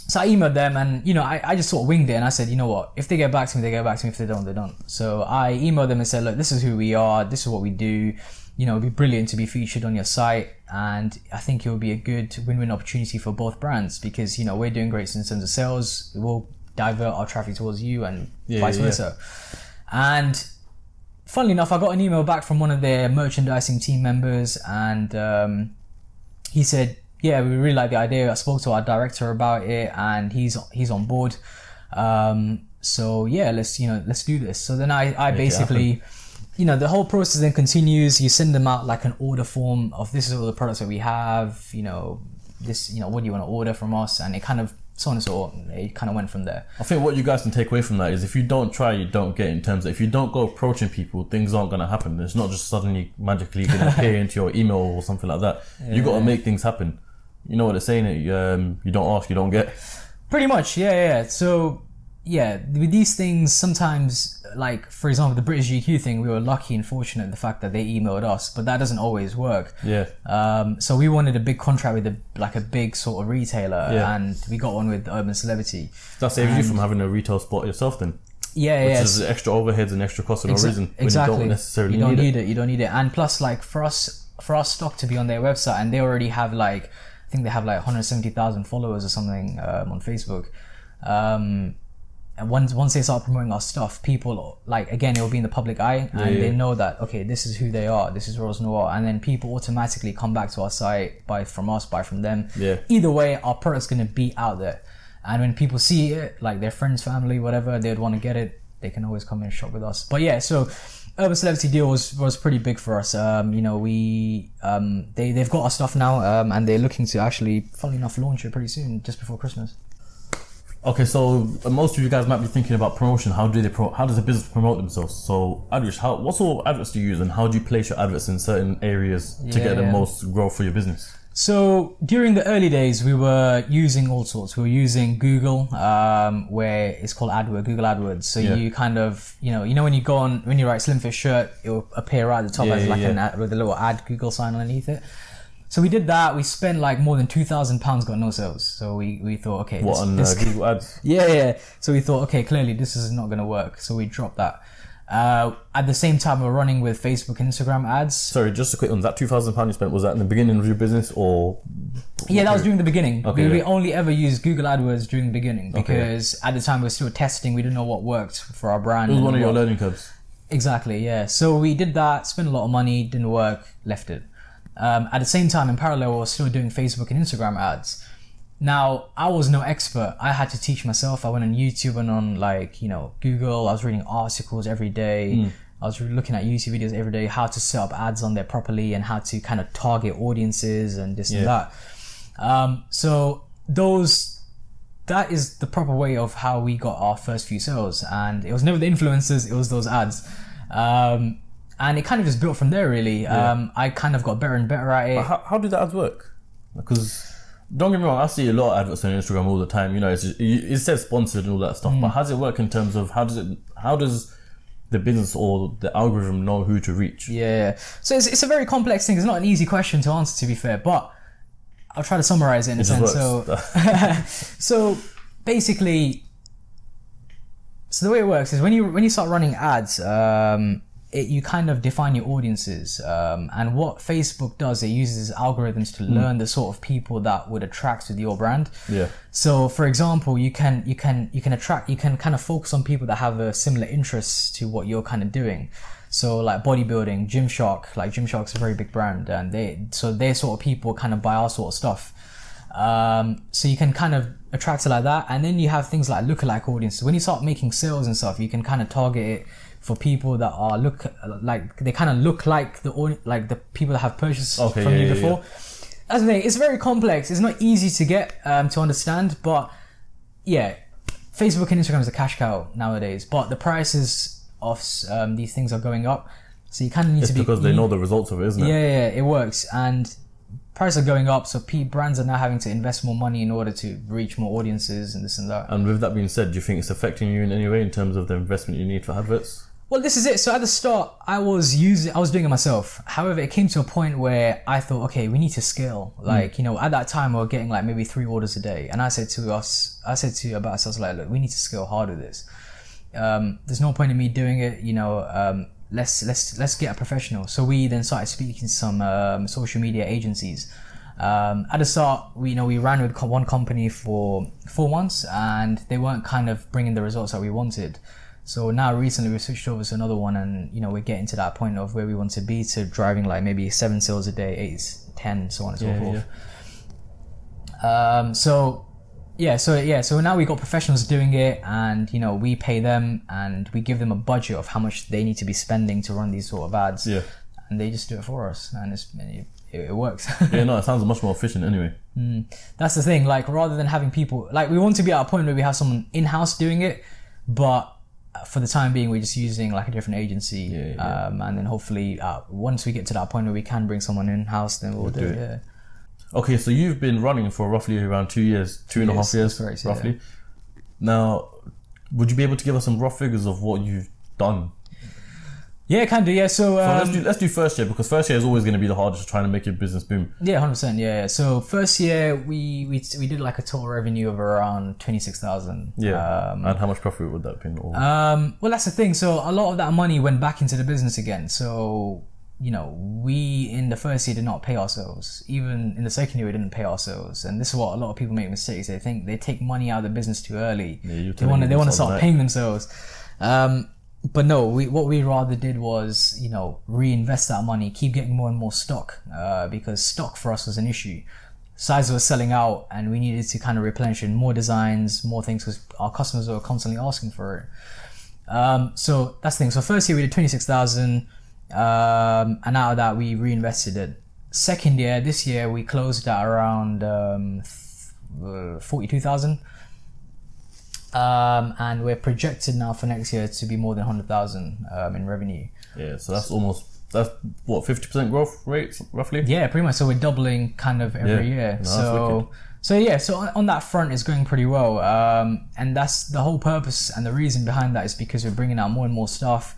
[SPEAKER 1] So I emailed them, and I just sort of winged it, and I said, what, if they get back to me, they get back to me. If they don't, they don't. So I emailed them and said, look, this is who we are, this is what we do. It'd be brilliant to be featured on your site, and I think it would be a good win-win opportunity for both brands, because we're doing great in terms of sales. We'll divert our traffic towards you, and vice versa. And funnily enough, I got an email back from one of their merchandising team members, and he said, yeah, we really like the idea. I spoke to our director about it, and he's on board. So yeah, let's do this. So then I basically, the whole process then continues. You send them out like an order form of, this is all the products that we have, this, what do you want to order from us? And it kind of, so on and so on. It kind of went from there.
[SPEAKER 2] I think what you guys can take away from that is, if you don't try, you don't get, in terms of, if you don't go approaching people, things aren't going to happen. It's not just suddenly magically going to appear into your email or something like that. Yeah. You got to make things happen. You know what they're saying? You don't ask, you don't get.
[SPEAKER 1] Pretty much, yeah. So, yeah, with these things, sometimes, like, for example, the British GQ thing, we were lucky and fortunate in the fact that they emailed us, but that doesn't always work.
[SPEAKER 2] Yeah.
[SPEAKER 1] So we wanted a big contract with a big sort of retailer, and we got one with Urban Celebrity.
[SPEAKER 2] That saves you from having a retail spot yourself then.
[SPEAKER 1] Yeah,
[SPEAKER 2] Which is extra overheads and extra costs for no reason.
[SPEAKER 1] Exactly.
[SPEAKER 2] When you don't necessarily
[SPEAKER 1] need it. You don't need it. And plus, like, for our stock to be on their website, and they already have I think they have 170,000 followers or something on Facebook. And once they start promoting our stuff, people, again, it will be in the public eye, and they know that, okay, this is who they are, this is Rose Noir, and then people automatically come back to our site, buy from us, buy from them.
[SPEAKER 2] Yeah.
[SPEAKER 1] Either way, our product's going to be out there. And when people see it, like their friends, family, whatever, they'd want to get it, they can always come in and shop with us. But yeah, so Urban Celebrity deal was pretty big for us. They've got our stuff now, and they're looking to actually, funnily enough, launch it pretty soon, just before Christmas.
[SPEAKER 2] Okay, so most of you guys might be thinking about promotion. How does a business promote themselves? So, Adrish, what sort of adverts do you use, and how do you place your adverts in certain areas to get the most growth for your business?
[SPEAKER 1] So during the early days, we were using all sorts. We were using Google, where it's called AdWords, Google AdWords. So you kind of, you know when you go on, when you write Slim Fit shirt, it will appear right at the top as like an ad with a little ad Google sign underneath it. So we did that. We spent like more than £2,000, got no sales. So we thought, okay,
[SPEAKER 2] this Google Ads?
[SPEAKER 1] Yeah. So we thought, okay, clearly this is not going to work. So we dropped that. At the same time, we're running with Facebook and Instagram ads.
[SPEAKER 2] Sorry, just a quick one. That £2,000 you spent, was that in the beginning of your business or?
[SPEAKER 1] Yeah, that was during the beginning.
[SPEAKER 2] Okay,
[SPEAKER 1] we only ever used Google AdWords during the beginning because at the time we were still testing. We didn't know what worked for our brand.
[SPEAKER 2] It was one of your learning curves.
[SPEAKER 1] Exactly, yeah. So we did that, spent a lot of money, didn't work, left it. At the same time, in parallel, we were still doing Facebook and Instagram ads. Now, I was no expert. I had to teach myself. I went on YouTube and on Google. I was reading articles every day. I was looking at YouTube videos every day, how to set up ads on there properly and how to kind of target audiences and this and that. So that is the proper way of how we got our first few sales. And it was never the influencers, it was those ads. And it kind of just built from there, really. I kind of got better and better at it.
[SPEAKER 2] How did the ads work? Because don't get me wrong, I see a lot of adverts on Instagram all the time. It says sponsored and all that stuff. But how does it work in terms of how does the business or the algorithm know who to reach?
[SPEAKER 1] Yeah. So it's a very complex thing. It's not an easy question to answer, to be fair. But I'll try to summarize it in a sense. So basically, the way it works is when you start running ads, you kind of define your audiences, and what Facebook does, it uses algorithms to learn the sort of people that would attract with your brand. Yeah. So, for example, you can kind of focus on people that have a similar interests to what you're kind of doing. So, like bodybuilding, Gymshark. Like Gymshark's a very big brand, and they're sort of people kind of buy our sort of stuff. So you can kind of attract it like that, and then you have things like lookalike audiences. When you start making sales and stuff, you can kind of target it for people that are look like the people that have purchased from you before. That's the thing. It's very complex. It's not easy to get to understand, but yeah, Facebook and Instagram is a cash cow nowadays. But the prices of these things are going up, so you kind of need to be. It's
[SPEAKER 2] because they know the results of it, isn't it?
[SPEAKER 1] Yeah, it works, and prices are going up, so brands are now having to invest more money in order to reach more audiences and this and that.
[SPEAKER 2] And with that being said, do you think it's affecting you in any way in terms of the investment you need for adverts?
[SPEAKER 1] Well, this is it. So at the start, I was doing it myself. However, it came to a point where I thought, okay, we need to scale. Like, at that time, we were getting like maybe 3 orders a day. And I said to Abbas, I was like, look, we need to scale hard with this. There's no point in me doing it, let's get a professional. So we then started speaking to some social media agencies. At the start, we ran with one company for 4 months and they weren't kind of bringing the results that we wanted. So now recently we switched over to another one, and we're getting to that point of where we want to be, to driving like maybe 7 sales a day, 8, 10, so on and so forth. So now we got professionals doing it, and we pay them and we give them a budget of how much they need to be spending to run these sort of ads. Yeah. And they just do it for us, and it works.
[SPEAKER 2] Yeah, no, it sounds much more efficient anyway.
[SPEAKER 1] That's the thing. Like, rather than having people, like, we want to be at a point where we have someone in-house doing it, but for the time being, we're just using like a different agency. And then hopefully once we get to that point where we can bring someone in-house, then we'll do it. Yeah.
[SPEAKER 2] Okay, so you've been running for roughly around 2 years, 2.5 years, correct, roughly. Yeah. Now, would you be able to give us some rough figures of what you've done?
[SPEAKER 1] Yeah, can do. Yeah, so
[SPEAKER 2] let's do first year, because first year is always going to be the hardest, trying to make your business boom.
[SPEAKER 1] Yeah, 100%. Yeah. So first year we did like a total revenue of around 26,000.
[SPEAKER 2] Yeah. And how much profit would that have been?
[SPEAKER 1] Well, that's the thing. So a lot of that money went back into the business again. So we in the first year did not pay ourselves. Even in the second year, we didn't pay ourselves. And this is what a lot of people make mistakes. They think they take money out of the business too early. Yeah, they want to start paying themselves. But no, what we rather did was, reinvest that money, keep getting more and more stock, because stock for us was an issue. Sizes were selling out and we needed to kind of replenish in more designs, more things, because our customers were constantly asking for it. So that's the thing. So first year we did 26,000, and out of that we reinvested it. Second year, this year, we closed at around 42,000. and we're projected now for next year to be more than 100,000 in revenue.
[SPEAKER 2] Yeah, so that's what, 50% growth rate roughly?
[SPEAKER 1] Yeah, pretty much. So we're doubling kind of every year.
[SPEAKER 2] No,
[SPEAKER 1] So on that front, it's going pretty well. And that's the whole purpose and the reason behind that is because we're bringing out more and more stuff.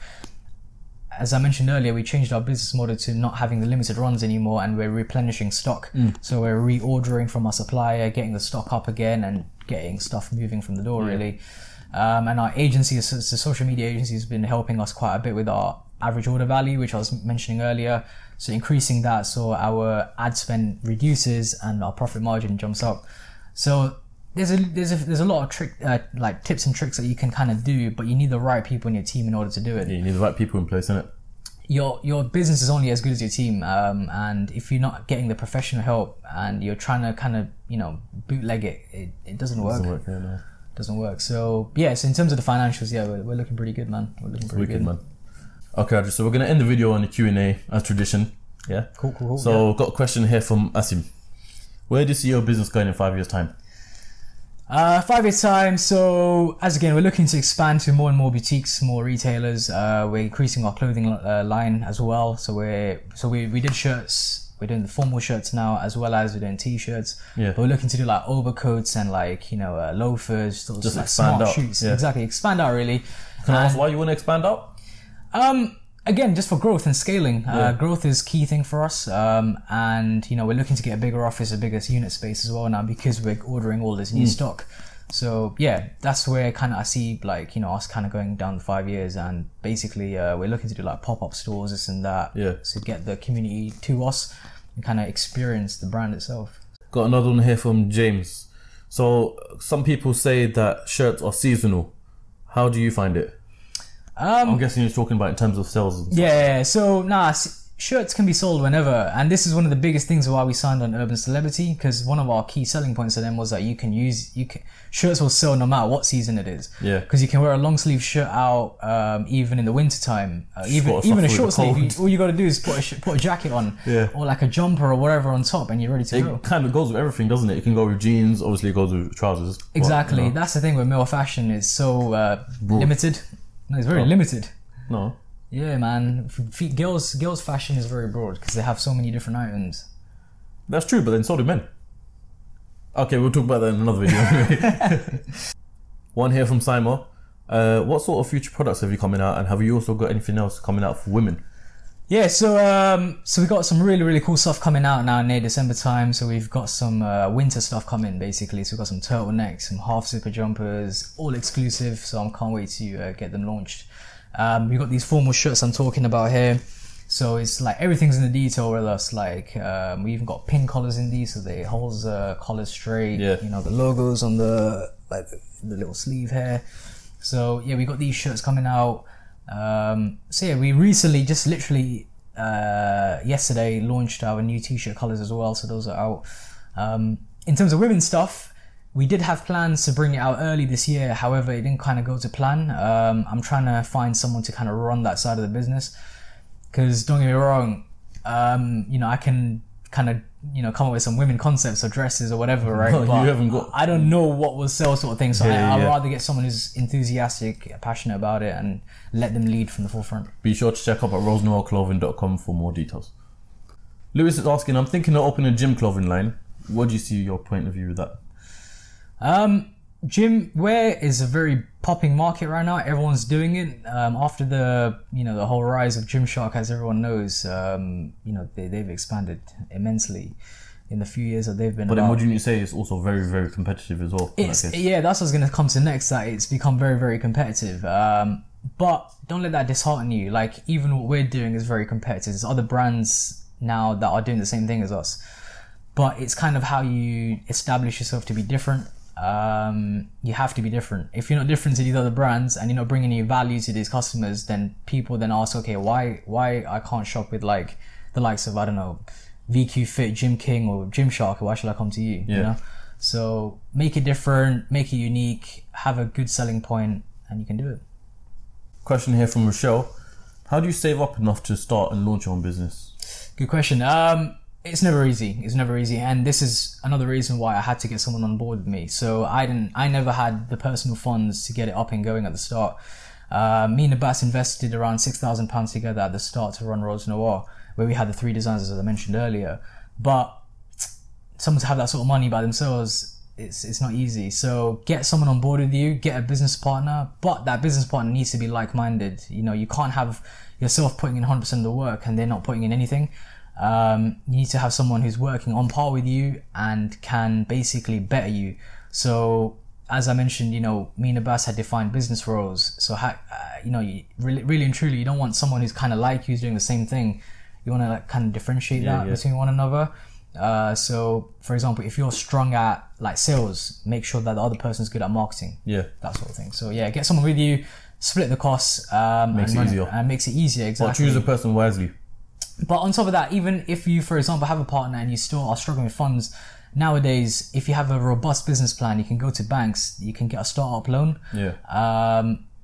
[SPEAKER 1] As I mentioned earlier, we changed our business model to not having the limited runs anymore, and we're replenishing stock. So we're reordering from our supplier, getting the stock up again, and getting stuff moving from the door, really. And our agency, the social media agency, has been helping us quite a bit with our average order value, which I was mentioning earlier. So increasing that so our ad spend reduces and our profit margin jumps up. So there's a lot of like tips and tricks that you can kind of do, but you need the right people in your team in order to do it.
[SPEAKER 2] Yeah, you need the right people in place, innit?
[SPEAKER 1] Your business is only as good as your team, and if you're not getting the professional help and you're trying to kind of bootleg it doesn't work. Doesn't work. So yeah, so in terms of the financials, yeah, we're looking pretty good, man. We're looking pretty good, man.
[SPEAKER 2] Okay, so we're gonna end the video on the Q&A as tradition. Yeah.
[SPEAKER 1] Cool.
[SPEAKER 2] So got a question here from Asim. Where do you see your business going in 5 years' time?
[SPEAKER 1] 5 years time. So as again, we're looking to expand to more and more boutiques, more retailers. We're increasing our clothing line as well. So we did shirts. We're doing the formal shirts now, as well as we're doing t-shirts. Yeah. But we're looking to do like overcoats and like loafers, those
[SPEAKER 2] just
[SPEAKER 1] like
[SPEAKER 2] expand
[SPEAKER 1] smart
[SPEAKER 2] out.
[SPEAKER 1] shoes.
[SPEAKER 2] Yeah.
[SPEAKER 1] Exactly, expand out really.
[SPEAKER 2] Can I ask why you want to expand out?
[SPEAKER 1] Again, just for growth and scaling. Growth is key thing for us, and we're looking to get a bigger office, a bigger unit space as well now because we're ordering all this new stock. So yeah, that's where kind of I see like us kind of going down 5 years, and basically we're looking to do like pop-up stores, this and that, to get the community to us and kind of experience the brand itself.
[SPEAKER 2] Got another one here from James. So some people say that shirts are seasonal. How do you find it? I'm guessing you're talking about in terms of sales and stuff.
[SPEAKER 1] Yeah, so shirts can be sold whenever, and this is one of the biggest things why we signed on Urban Celebrity, because one of our key selling points to them was that shirts will sell no matter what season it is.
[SPEAKER 2] Yeah.
[SPEAKER 1] Because you can wear a long sleeve shirt out even in the winter time, even a short sleeve. All you got to do is put a jacket on, or like a jumper or whatever on top, and you're ready to go.
[SPEAKER 2] It kind of goes with everything, doesn't it? It can go with jeans, obviously it goes with trousers.
[SPEAKER 1] Exactly. That's the thing with male fashion, is so limited. No, it's very limited.
[SPEAKER 2] No.
[SPEAKER 1] Yeah, man. Girls' fashion is very broad because they have so many different items.
[SPEAKER 2] That's true, but then so do men. Okay, we'll talk about that in another video. One here from Simon. What sort of future products have you coming out, and have you also got anything else coming out for women?
[SPEAKER 1] Yeah, so we got some really cool stuff coming out now near December time. So we've got some winter stuff coming basically. So we've got some turtlenecks, some half zipper jumpers, all exclusive. So I can't wait to get them launched. We've got these formal shirts I'm talking about here. So it's like everything's in the detail with us. Like we even got pin collars in these, so they hold the collars straight. Yeah. The logos on the little sleeve here. So yeah, we got these shirts coming out. So yeah, we recently just literally yesterday launched our new t-shirt colors as well, so those are out. In terms of women's stuff, we did have plans to bring it out early this year, however it didn't kind of go to plan. I'm trying to find someone to kind of run that side of the business, because don't get me wrong, I can kind of come up with some women concepts or dresses or whatever, right?
[SPEAKER 2] No,
[SPEAKER 1] but
[SPEAKER 2] you haven't got...
[SPEAKER 1] I don't know what will sell, sort of thing. So I'd rather get someone who's enthusiastic, passionate about it, and let them lead from the forefront. Be
[SPEAKER 2] sure to check out rosenoirclothing.com for more details. Lewis is asking, I'm thinking of opening a gym clothing line. What do you see your point of view with that?
[SPEAKER 1] Gym wear is a very popping market right now. Everyone's doing it. After the the whole rise of Gymshark, as everyone knows, they've expanded immensely in the few years that they've been.
[SPEAKER 2] But then, wouldn't you say it's also very, very competitive as well?
[SPEAKER 1] That's what I was going to come to next. That it's become very, very competitive. But don't let that dishearten you. Like, even what we're doing is very competitive. There's other brands now that are doing the same thing as us. But it's kind of how you establish yourself to be different. You have to be different. If you're not different to these other brands and you're not bringing any value to these customers, then people then ask, okay, why I can't shop with like the likes of, I don't know, VQ Fit, Gym King or Gymshark, why should I come to you? You know? So make it different, make it unique, have a good selling point, and you can do it.
[SPEAKER 2] Question here from Rochelle. How do you save up enough to start and launch your own business?
[SPEAKER 1] Good question. It's never easy. It's never easy. And this is another reason why I had to get someone on board with me. So I never had the personal funds to get it up and going at the start. Me and Abbas invested around £6,000 together at the start to run Rose Noir, where we had the 3 designers, as I mentioned earlier. But someone to have that sort of money by themselves, it's not easy. So get someone on board with you, get a business partner, but that business partner needs to be like-minded. You know, you can't have yourself putting in 100% of the work and they're not putting in anything. You need to have someone who's working on par with you and can basically better you. So as I mentioned, you know, me and Abbas had defined business roles. So you know, you really and truly, you don't want someone who's kind of like you, who's doing the same thing. You want to like kind of differentiate that between one another. So for example, if you're strong at like sales, make sure that the other person's good at marketing. Yeah, that sort of thing. So yeah, get someone with you, split the costs,
[SPEAKER 2] makes it easier.
[SPEAKER 1] And makes it easier. Exactly.
[SPEAKER 2] But choose a person wisely.
[SPEAKER 1] But on top of that, even if you, for example, have a partner and you still are struggling with funds, nowadays, if you have a robust business plan, you can go to banks, you can get a startup loan. Yeah.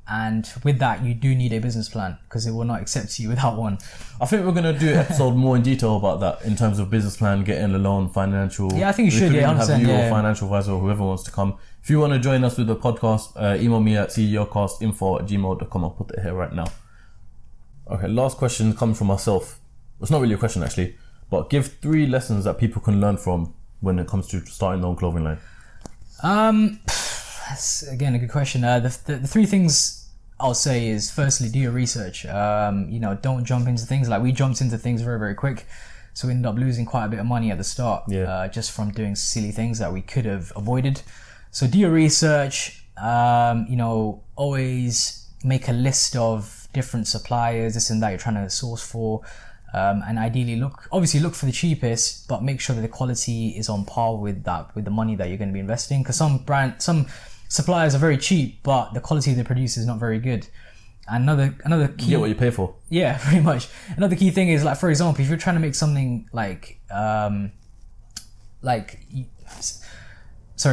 [SPEAKER 1] And with that, you do need a business plan because it will not accept you without one.
[SPEAKER 2] I think we're going to do an episode more in detail about that in terms of business plan, getting a loan, financial.
[SPEAKER 1] Yeah, I think you should. Yeah,
[SPEAKER 2] have you or financial advisor or whoever wants to come. If you want to join us with the podcast, email me at CEOCAST@gmail.com. I'll put it here right now. Okay, last question comes from myself. It's not really a question actually, but give 3 lessons that people can learn from when it comes to starting their own clothing line.
[SPEAKER 1] That's again a good question. The 3 things I'll say is, firstly, do your research. You know, don't jump into things. Like we jumped into things very, very quick, so we ended up losing quite a bit of money at the start. Yeah. Just from doing silly things that we could have avoided. So do your research. You know, always make a list of different suppliers, this and that you're trying to source for. And ideally obviously look for the cheapest, but make sure that the quality is on par with the money that you're going to be investing. Because some suppliers are very cheap, but the quality they produce is not very good. Another key,
[SPEAKER 2] you get what you pay for.
[SPEAKER 1] Yeah, pretty much. Another key thing is, like, for example, if you're trying to make something sorry,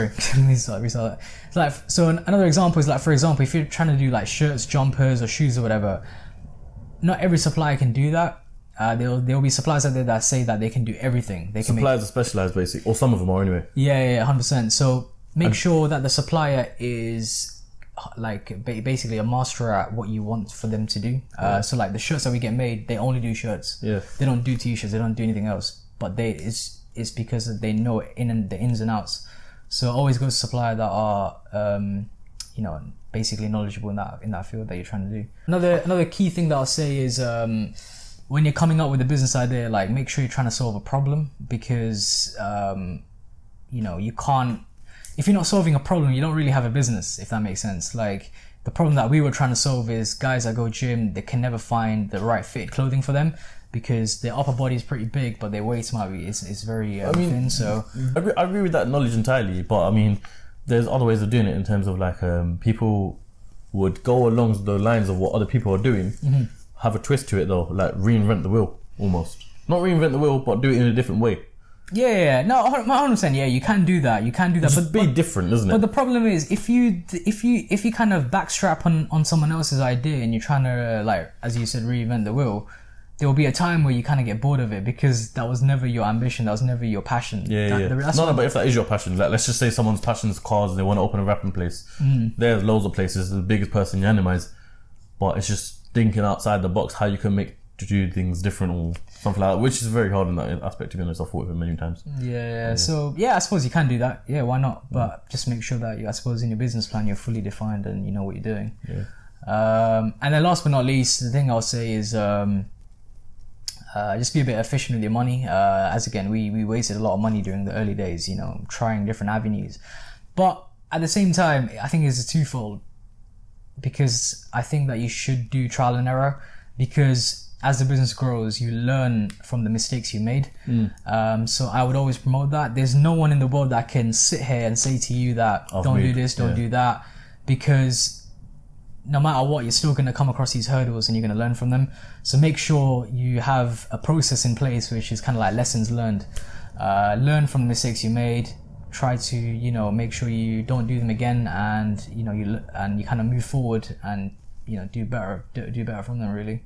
[SPEAKER 1] let me restart that. So another example is, like, for example, if you're trying to do like shirts, jumpers, or shoes or whatever, not every supplier can do that. There'll be suppliers out there that say that they can do everything.
[SPEAKER 2] Suppliers are specialised, basically, or some of them are anyway.
[SPEAKER 1] Yeah, 100%. So make sure that the supplier is like basically a master at what you want for them to do. So like the shirts that we get made, they only do shirts. Yeah. They don't do t-shirts. They don't do anything else. But it's because they know the ins and outs. So always go to supplier that are you know, basically knowledgeable in that field that you're trying to do. Another key thing that I'll say is, when you're coming up with a business idea, like, make sure you're trying to solve a problem, because you know, you can't, if you're not solving a problem, you don't really have a business, if that makes sense. Like, the problem that we were trying to solve is guys that go gym, they can never find the right fit clothing for them because their upper body is pretty big, but their waist might be it's very thin. So
[SPEAKER 2] I agree with that knowledge entirely, but I mean, there's other ways of doing it in terms of like people would go along the lines of what other people are doing. Have a twist to it though, like reinvent the wheel almost. Not reinvent the wheel, but do it in a different way.
[SPEAKER 1] Yeah. No, 100%. Yeah, you can do that.
[SPEAKER 2] But be different, isn't it?
[SPEAKER 1] But the problem is, if you kind of backstrap on someone else's idea and you're trying to, like, as you said, reinvent the wheel, there will be a time where you kind of get bored of it because that was never your ambition. That was never your passion.
[SPEAKER 2] Yeah. But if that is your passion, like, let's just say someone's passion is cars and they want to open a wrapping place. There's loads of places. The biggest person in Yanimais, but it's just thinking outside the box how you can make to do things different or something like that, which is very hard in that aspect, to be honest. I've thought of it many times. Yeah. So yeah, I suppose you can do that. Yeah, why not? But just make sure that I suppose in your business plan you're fully defined and you know what you're doing. Yeah. And then last but not least, the thing I'll say is just be a bit efficient with your money. As again, we wasted a lot of money during the early days, you know, trying different avenues. But at the same time, I think it's twofold, because I think that you should do trial and error, because as the business grows, you learn from the mistakes you made. So I would always promote that. There's no one in the world that can sit here and say to you that don't do this, don't do that, because no matter what, you're still going to come across these hurdles and you're going to learn from them. So make sure you have a process in place, which is kind of like lessons learned. Learn from the mistakes you made. Try to, you know, make sure you don't do them again, and you know, you kind of move forward and, you know, do better from them, really.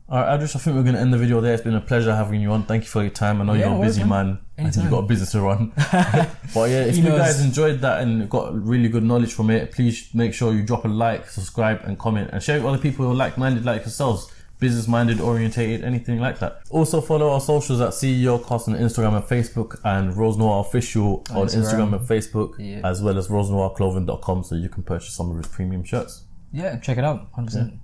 [SPEAKER 2] All right, Adrish, I think we're going to end the video there. It's been a pleasure having you on. Thank you for your time. I know you're a busy man. And you've got a business to run. But yeah, if you guys enjoyed that and got really good knowledge from it, please make sure you drop a like, subscribe and comment and share with other people who are like-minded like yourselves. Business-minded, orientated, anything like that. Also follow our socials at CEOCAST on Instagram and Facebook, and Rose Noir Official on Instagram and Facebook, as well as rosenoirclothing.com, so you can purchase some of his premium shirts.
[SPEAKER 1] Yeah, check it out, 100%.